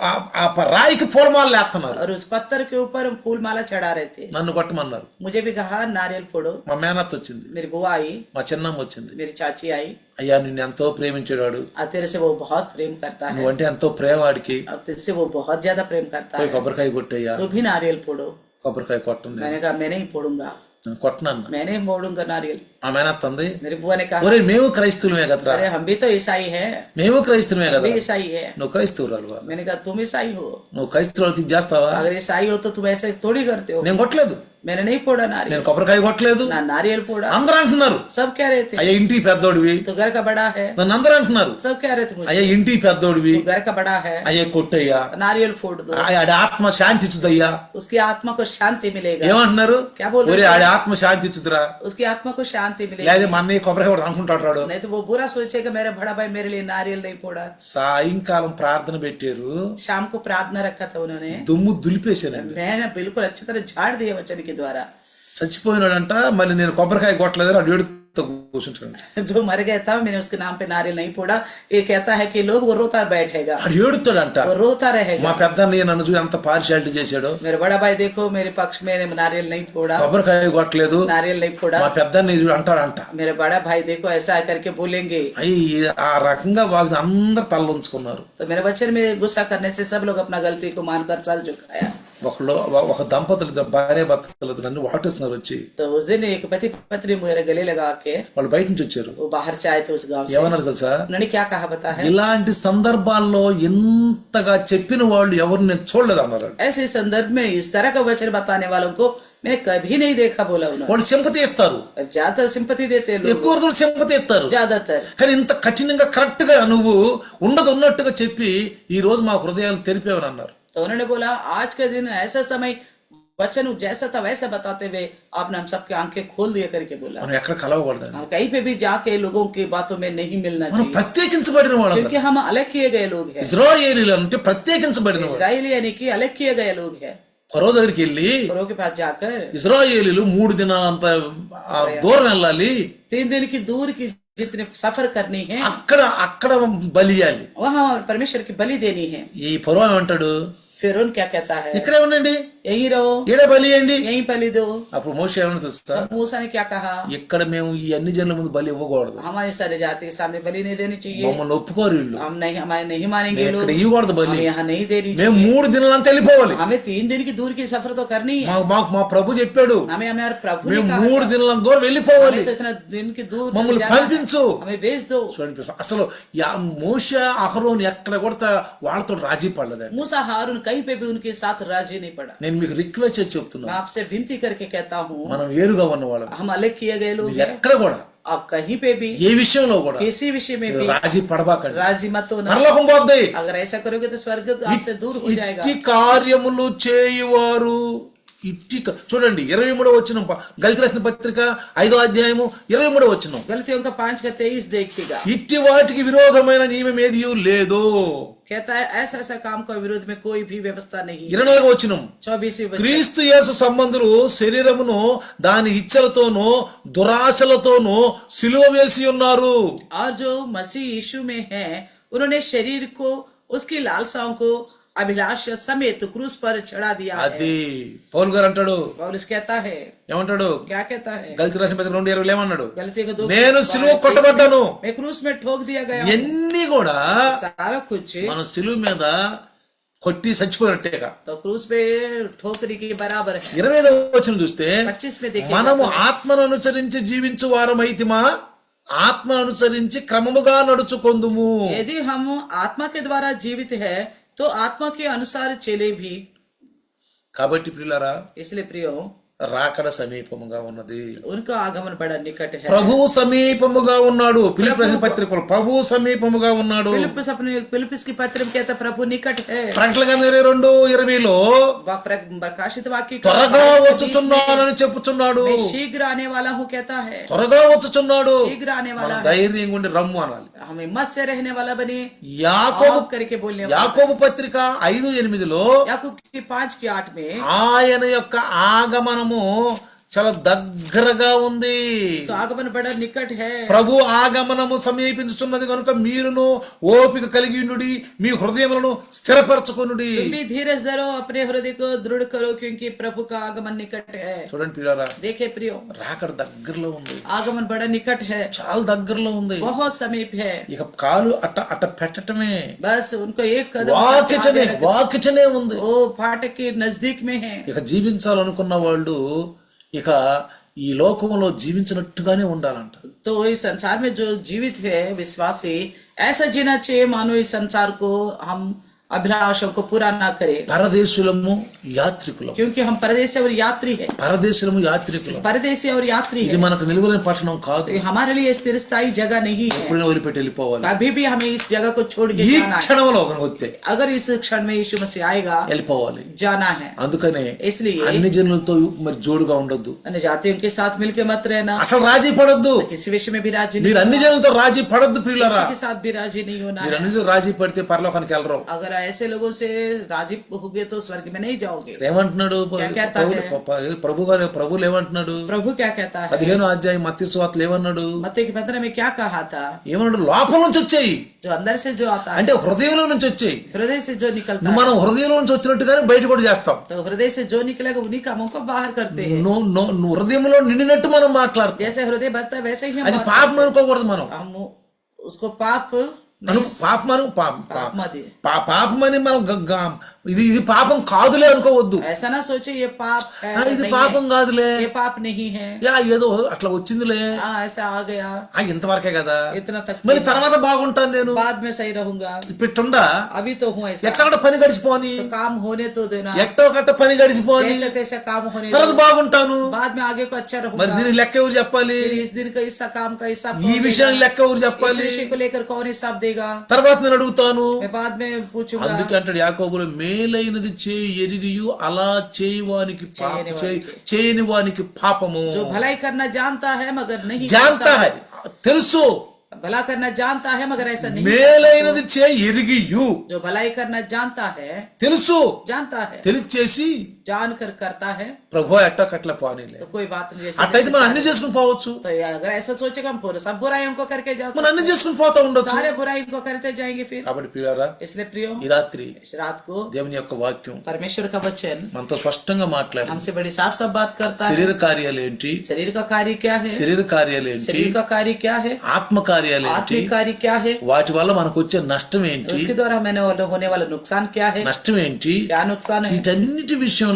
ఆ రాయికి పూలమాలలు వేస్తున్నారు. और उस पत्थर के ऊपर फूल माला चढ़ा रहे थे. నన్ను కొట్టమన్నారు. मुझे भी कहा नारियल फोड़ो. మా మేనత్త వచ్చింది, मेरी बुआ आई, మా చిన్నమ్మ వచ్చింది. मेरी चाची आई. అయ్యా నిన్ను ఎంతో ప్రేమించాడు, तेरे से वो बहुत प्रेम करता है, నువ్వంటే ఎంతో ప్రేమ వాడికి, अब तेरे से वो बहुत ज्यादा प्रेम करता పోయి है, కొబ్బరికాయ కొట్టయ్యా. तो भी नारियल फोड़ो. కొబ్బరికాయ కొట్టండి. मैंने कहा मैं नहीं फोड़ूंगा, కొట్టనన్నా. मैं नहीं फोड़ूंगा नारियल. ఆ మేనత్త అంది, मेरी बुआ ने कहा ఒరే మేము క్రైస్తవులమే కదరా, अरे हम भी तो ईसाई है, మేము క్రైస్తవులమే हम కదా. भी ईसाई है. నువ్వు క్రైస్తవురాలువా, मैंने कहा तुम ईसाई हो, నువ్వు క్రైస్తవులు చేస్తావా? अगर ईसाई हो तो तुम ऐसे थोड़ी करते हो. నేను కొట్టలేదు, मैंने नहीं फोड़ा नारियल, నేను కొబ్బరికాయ కొట్టలేదు. ना नारियल फोड़ा. అందరూ అంటున్నారు, सब कह रहे थे అయ్యా ఇంటికి పెద్దోడివి. तो घर का बड़ा है. నన్ను అందరూ అంటున్నారు, सब कह रहे थे मुझे అయ్యా ఇంటికి పెద్దోడివి, तो घर का बड़ा है, అయ్యా కొట్టయ్యా, नारियल फोड़ दो, ఆడి ఆత్మ శాంతి ఇచ్చుదయ్యా. उसकी आत्मा को शांति मिलेगा. ఏమంటున్నారు? क्या बोल ఒరే रहे ఆడి थे? ఆత్మ శాంతి ఇచ్చుదురా, उसकी आत्मा को शांति లేదా मिलेगी. మా అన్నయ్య కొబ్బరికాయ కొడతాడు అనుకుంటాడు. नहीं तो वो बुरा सोचेगा मेरा बड़ा भाई मेरे लिए नारियल नहीं फोड़ा. సాయంకాలం ప్రార్థన పెట్టారు, शाम को प्रार्थना रखा था उन्होंने, దుమ్ము దులిపేశానండి. मैंने बिल्कुल अच्छी तरह झाड़ दिया वचन के द्वारा. చచ్చిపోయినాడంట, మళ్ళీ నేను కొబ్బరికాయ కొట్టలేదని అడు ఏడుతో కూర్చుంటాడు. जो मर गया था मैंने उसके नाम पे नारियल नहीं फोड़ा. ये कहता है कि लोग वो रोता बैठेगा, అడు ఏడుతాడంట. वो रोता మా रहेगा. పెద్ద అన్నయ్య నన్ను చూసి ఎంత పార్షియాలిటీ చేశాడు, मेरे बड़ा भाई देखो मेरे पक्ष में नारियल नहीं फोड़ा, కొబ్బరికాయ కొట్టలేదు. नारियल नहीं फोड़ा. మా పెద్ద అన్నయ్య చూసి అంటాడంట. मेरे बड़ा भाई देखो ऐसा करके बोलेंगे. అయ్యి ఆ రకంగా వాళ్ళు అందరు తల ఉంచుకున్నారు. तो मेरे वचन में गुस्सा करने से सब लोग अपना गलती को मानकर सर झुकाया. ఒక దంపతులు భార్య భర్తలు నన్ను వాటేస్తున్నారు వచ్చి. तो उस दिन एक पति पत्नी मेरे गले लगा के వాళ్ళు బయట నుంచి వచ్చారు. वो बाहर से आए थे उस गांव से. ఏమన్నారు తెలుసా? उन्होंने क्या कहा पता है? ఇలాంటి సందర్భాల్లో ఎంతగా చెప్పిన వాళ్ళు ఎవరు నేను చూడలేదు అన్నారు. ऐसे संदर्भ में इस तरह का वचन बताने वालों को मैंने कभी नहीं देखा, बोला उन्होंने. వాళ్ళు సింపతి ఇస్తారు, ज्यादा सिंपति देते हैं लोग, ఎక్కువ సింపతి ఇస్తారు. ज्यादातर. కానీ ఇంత కఠినంగా కరెక్ట్ గా నువ్వు ఉండదు ఉన్నట్టుగా చెప్పి ఈ రోజు మా హృదయాలు తెరిపేవని అన్నారు. तो उन्होंने बोला आज के दिन ऐसा समय वचन जैसा था वैसा बताते हुए आपने हम सबके आंखें खोल दिया करके बोला. మనం ఎక్కడ కలవకూడదండి, हम कहीं पे भी जाके लोगों की बातों में नहीं मिलना మనం चाहिए, ప్రత్యేకించబడిన వాళ్ళు. क्योंकि हम अलग किए गए लोग हैं. ఇజ్రాయేలీలు అంటే ప్రత్యేకించబడిన వాళ్ళు. इजराइल यानी कि अलग किए गए लोग हैं. ఫరో దగ్గరికి వెళ్ళి फरो के पास जाकर ఇజ్రాయేలీలు 3 దినాలంత దూరం వెళ్ళాలి, 3 दिन की दूर की जितने सफर करनी है అక్కడ బలి ఇయ్యాలి. वहाँ परमेश्वर की बलि देनी है. ఈ ఫరో ఏమంటాడు? फिर क्या कहता है? ఇక్కడే ఉండండి, यहीं रहो, ఈడే బలి ఇయ్యండి. यहीं बलि दो. అప్పుడు మోషే ఏమన్నా తెలుసా? मूसा ने क्या कहा? ఇక్కడ మేము ఈ అన్ని జనుల ముందు బలి ఇవ్వకూడదు, हमारे सारे जाति के सामने बलि नहीं देनी चाहिए, మమ్మల్ని ఒప్పుకోరు వీళ్ళు, हम नहीं हमारे नहीं मानेंगे लोग, ఇక్కడ ఇవ్వకూడదు బలి. हमें यहाँ नहीं देनी మేము चाहिए. 3 దినాలంతా వెళ్ళిపోవాలి. हमें 3 दिन की दूर की सफर तो करनी है. మాకు మా ప్రభు చెప్పాడు, हमें हमारे प्रभु ने మేము कहा 3 था, దినాల దూరం వెళ్ళిపోవాలి, हमें तो इतना दिन की दूर మమ్మల్ని जाना है, పంపించు. हमें भेज दो. చూడండి అసలు మోషే అహరోను ఎక్కడ కూడా వాళ్ళతో రాజీ పడలేదండి. मूसा हारून कहीं पे भी उनके साथ राजी नहीं पड़ा. నేను మీకు రిక్వెస్ట్ చేసి मैं చెప్తున్నాను, आपसे विनती करके कहता हूँ, మనం ఏరుగా ఉన్న వాళ్ళం, हम अलग किए गए लोग हैं. ఎక్కడ కూడా आप कहीं पे भी ఏ విషయంలో కూడా किसी विषय में भी రాజీ పడబాకండి. राजी मत होना. పరలోకం పోద్ది. अगर ऐसा करोगे तो स्वर्ग आपसे दूर हो जाएगा. ఇట్టి కార్యములు చేయువారు చూడండి 23వ వచనం, గలతీ రాసిన పత్రిక 5వ అధ్యాయము 23వ వచనం. गलतियों का 5:23 देखिएगा. ఇట్టి వాటికి విరోధమైన నియమం ఏది లేదు. कहता है ऐसा ऐसा काम का विरोध में कोई भी व्यवस्था नहीं. 24వ వచనం, 24वीं वचन. క్రీస్తు యేసు సంబంధులు శరీరమును దాని ఇచ్చలతోనూ దురాశలతోనూ సిలువ వేసి ఉన్నారు. और जो मसीह यीशु में है उन्होंने शरीर को उसकी लालसाओं को अभिलाष समेत क्रूस पर चढ़ा दिया है. అది పౌలు గారు అంటాడు. पौलुस कहता है, ఏమంటాడు? क्या कहता है? గలతీ రాసిన పత్రిక 2:20 ఏమన్నాడు? गलतियों को 2 నేను సిలువ కొట్టబడ్డాను. मैं क्रूस में ठोक दिया गया. ఎన్ని కూడా सारा कुछ మనం సిలువ మీద కొట్టి చచ్చిపోయినట్టేగా. तो क्रूस पे ठोकरी के बराबर है. 25వ వచనం చూస్తే 25 में देखिए, మనము ఆత్మను అనుసరించి జీవించు వారమైతిమా ఆత్మను అనుసరించి క్రమముగా నడుచుకొందుము. यदि हम आत्मा के द्वारा जीवित है तो आत्मा के अनुसार चले भी. కాబట్టి ప్రియులారా, इसलिए प्रियो రాకడ సమీపముగా ఉన్నది. उनका आगमन बड़ा निकट है। ప్రభువు సమీపముగా ఉన్నాడు. ఫిలిప్పీ పత్రికలో ప్రభువు సమీపముగా ఉన్నాడు. फिलिप्पिस की पत्र में कहता प्रभु निकट है। ప్రకటన గ్రంథం 22:20లో प्रकाशित वाक्य త్వరగా వచ్చుచున్నానని చెప్పుచున్నాడు. शीघ्र आने वाला हूँ कहता है। త్వరగా వచ్చుచున్నాడు. शीघ्र आने वाला है। ధైర్యంగా ఉండి రమ్ము అనాలి. हम हिम्मत से रहने वाला बने, యాకోబు करके बोलने యాకోబు పత్రిక 5:8లో याकूब की 5:8 में ఆయన యొక్క ఆగమనము చాలా దగ్గరగా ఉంది. तो आगमन बड़ा निकट है। ప్రభు ఆగమనము సమీపించుచున్నది కనుక మీరును ఓపిక కలిగి ఉండుడి, మీ హృదయములను స్థిరపరచుకొనుడి. तुम भी धीरज धरो, अपने हृदय को दृढ़ करो, क्योंकि प्रभु का आगमन निकट है। చూడండి ప్రియులారా, देखे प्रियो, రాకడ దగ్గరలో ఉంది. आगमन बड़ा निकट है, చాలా దగ్గరలో ఉంది. बहुत समीप है। ఇక కాలు అట్ట అట్ట పెట్టటమే. बस उनको एक कदम వాకిటనే ఉంది. वो फाटक के नजदीक में है। ఇక జీవించాలనుకున్న వాళ్ళు ఇక ఈ లోకంలో జీవించినట్టుగానే ఉండాలంట. तो इस संसार में जो जीवित है विश्वासी, ऐसा जीना चाहिए मानो इस संसार को हम अभिलाषों को पूरा ना करे। పరదేశులము యాత్రికులము. क्योंकि हम परदेसी और यात्री है। పరదేశులము యాత్రికులము. परदेसी और यात्री ఇది है। మనకు నిలువలేని పట్టణం కాదు. तो हमारे लिए स्थिर स्थायी जगह नहीं है। ఎప్పుడైనా వదిలిపెట్టి వెళ్ళిపోవాలి. कभी भी हमें इस जगह को छोड़ के ఈ जाना है। క్షణంలో ఒకరికి వస్తే अगर इस क्षण में यीशु मसीह आएगा, వెళ్ళిపోవాలి. जाना है। అందుకనే इसलिए అన్ని జనులతో మరి జోడుగా ఉండొద్దు. अन्य जातियों के साथ मिलकर मत रहना। అసలు రాజీ పడొద్దు. किसी विषय में भी राजी नहीं మీరు అన్ని జనులతో రాజీ పడొద్దు ప్రియులారా. किसी के साथ भी राजी नहीं होना మీరు है। అన్ని రాజీ పడితే పరలోకానికి వెళ్ళరు. अगर ऐसे लोगों से राजी होगे तो स्वर्ग में नहीं जाओगे। ఏమంటున్నాడు कहता है? ప్రభువులు ఏమంటున్నాడు? प्रभु क्या कहता है? 15వ అధ్యాయం మత్తయి సువార్తలో ఏమన్నాడు? मत्ती के पत्र में क्या कहा था? ఏమన్నాడు? లోపల నుంచి వచ్చాయి, जो अंदर से जो आता है, అంటే హృదయంలో నుంచి వచ్చాయి. हृदय से जो निकलता है। మనం హృదయంలో నుంచి వచ్చినట్టుగానే బయట కూడా చేస్తాం. तो हृदय से जो निकलेगा उन्हीं कामों को बाहर करते हैं। నువ్వు హృదయంలో నిండినట్టు మనం మాట్లాడతాం. जैसे हृदय भरता है वैसे ही అది हम పాపం అనుకోకూడదు. మనం उसको पाप పాపమని మనం ఇది పాపం కాదులే అనుకోవద్దు. ऐसा ना सोचे ये पाप है, ఇది नहीं పాపం है, కాదులే, ये पाप नहीं है, ఏదో అట్లా వచ్చిందిలే, ऐसा आ गया, ఇంతవరకే కదా, इतना तक, మరి తర్వాత బాగుంటాను నేను, बाद में सही रहूंगा, పెట్టుండా अभी तो हूँ ऐसा, ఎక్కడ పని గడిచిపోని, तो काम होने तो देना, ఎట్టో కట్ట పని గడిచిపోని, जैसे तैसा काम होने తర్వాత दो, బాగుంటాను, बाद में आगे को अच्छा మరి रहूंगा। దీనికి లెక్క ఎవరు చెప్పాలి? फिर इस दिन का इस काम का हिसाब ఈ విషయాన్ని లెక్క ఎవరు इस చెప్పాలి? विषय को लेकर कौन हिसाब देगा? తర్వాత నేను అడుగుతాను. मैं बाद में पूछूंगा। అందుకే అంటాడు యాకోబులు, మేలైనది చేయి ఎరిగియు అలా చేయని వానికి పాపము. जो भलाई करना जानता है मगर नहीं जानता है, తెలుసు, भला करना जानता है मगर ऐसा नहीं, మేలైనది చేయి ఎరిగియు, जो भलाई करना जानता है, తెలుసు, जानता है, తెలిచేసి जानकर करता है, ప్రభు ఎట్టకట్ల పోనీలే. तो कोई बात नहीं। అట్టయితే మనం అన్ని చేసుకుని పోవచ్చు. तो अगर ऐसा सोचेगा हम पूरे सब बुराइयों को करके जा మనం అన్ని सकते చేసుకుని పోతా हैं, ఉండొచ్చు. सारे बुराई को करते जाएंगे फिर। కాబట్టి ప్రియులారా, इसलिए प्रियो, ఈ రాత్రి इस रात को దేవుని యొక్క వాక్యం परमेश्वर का वचन మనతో స్పష్టంగా మాట్లాడి हमसे बड़ी साफ साफ बात करता है। శరీర కార్యాలు ఏంటి, शरीर का कार्य क्या है, శరీర కార్యాలు ఏంటి, शरीर का कार्य क्या है, ఆత్మ కార్యాలు ఏంటి, आत्मिक कार्य क्या है, వాటి వల్ల మనకు వచ్చే నష్టం ఏంటి, उसके द्वारा हमें होने वाला नुकसान क्या है, నష్టం ఏంటి, क्या नुकसान है, వీటన్నిటి విషయంలో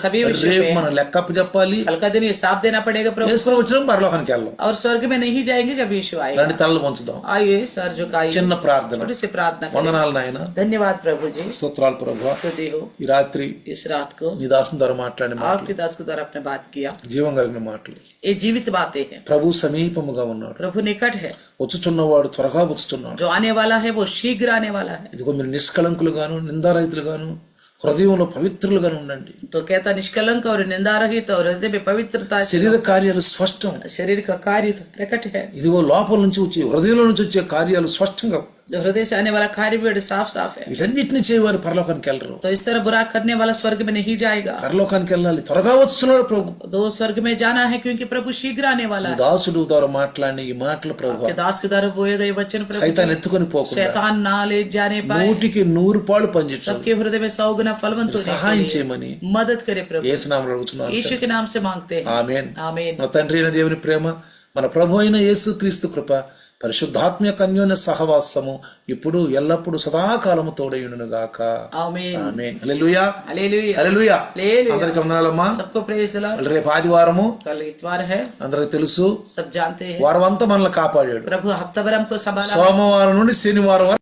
सभी विषयों రేపు पे మనం లెక్కప్పు చెప్పాలి. कल का दिन हिसाब देना पड़ेगा प्रभु, చేసుకుని వచ్చిన పరలోకానికి వెళ్ళాం. और स्वर्ग में नहीं जाएंगे जब यीशु आएगा। రండి తలలు వంచుదాం. आइए सर झुकाइए, చిన్న ప్రార్థన. छोटी सी प्रार्थना करें। వందనాలు నాయన, धन्यवाद प्रभु जी, స్తోత్రాలు ప్రభువా. स्तुति हो ఈ రాత్రి इस रात को నీ దాసుని ద్వారా మాట్లాడిన మాటలు, आपके दास के द्वारा आपने बात किया, జీవం కలిగిన మాటలు. ये जीवित बातें हैं। ప్రభు సమీపముగా ఉన్నాడు, प्रभु निकट है, వచ్చుచున్నవాడు త్వరగా వచ్చుచున్నాడు. जो आने वाला है वो शीघ्र आने वाला है। ఇదిగో మీరు నిష్కళంకులుగాను నిందారహితులుగాను హృదయంలో పవిత్రులుగాను ఉండండి. तो कहता निष्कलंक और निंदा रहित और हृदय में पवित्रता, శరీర కార్యాలు స్పష్టం. शरीर का कार्य तो प्रकट है, ఇదిగో లోపల నుంచి వచ్చే హృదయంలో నుంచి వచ్చే కార్యాలు స్పష్టంగా, जो हृदय से आने वाला कार्य भी बड़े साफ साफ है। వీటన్నిటిని చేయవారు పరలోకానికి వెళ్ళరు. तो इस तरह बुरा करने वाला स्वर्ग में नहीं जाएगा। పరలోకానికి వెళ్ళాలి, త్వరగా వస్తున్నాడు ప్రభు. तो स्वर्ग में जाना है क्योंकि प्रभु शीघ्र आने वाला है। దాసుడు ద్వారా మాట్లాడిన ఈ మాటలు ప్రభు, आपके दास के द्वारा बोए गए वचन प्रभु, సైతాన్ ఎత్తుకొని పోకుండా शैतान ना ले जाने पाए, 100 పాళ్ళు పనిచేస్తాడు. सबके हृदय में 100 गुना फलवंत होने సహాయం के लिए చేయమని मदद करे प्रभु, యేసు నామములో అడుగుతున్నాను. यीशु के नाम से मांगते हैं, ఆమేన్. आमीन। మన తండ్రి అయిన దేవుని ప్రేమ, మన ప్రభు అయిన యేసు క్రీస్తు కృప, పరిశుద్ధాత్మ యొక్క అన్యోన్య సహవాసము ఇప్పుడు ఎల్లప్పుడు సదాకాలము తోడయుండును గాక. आमीन, ఆమేన్. హల్లెలూయా, हालेलुया, హల్లెలూయా. हालेलुया। అందరికీ వందనాలమ్మా. सबको प्रेज द लॉर्ड। రేపు ఆదివారము, कल इतवार है, అందరికి తెలుసు. सब जानते हैं। వారం అంతా మనల్ని కాపాడాడు. प्रभु हफ्ता भर हमको संभाला, సోమవారం నుండి శనివారం వరకు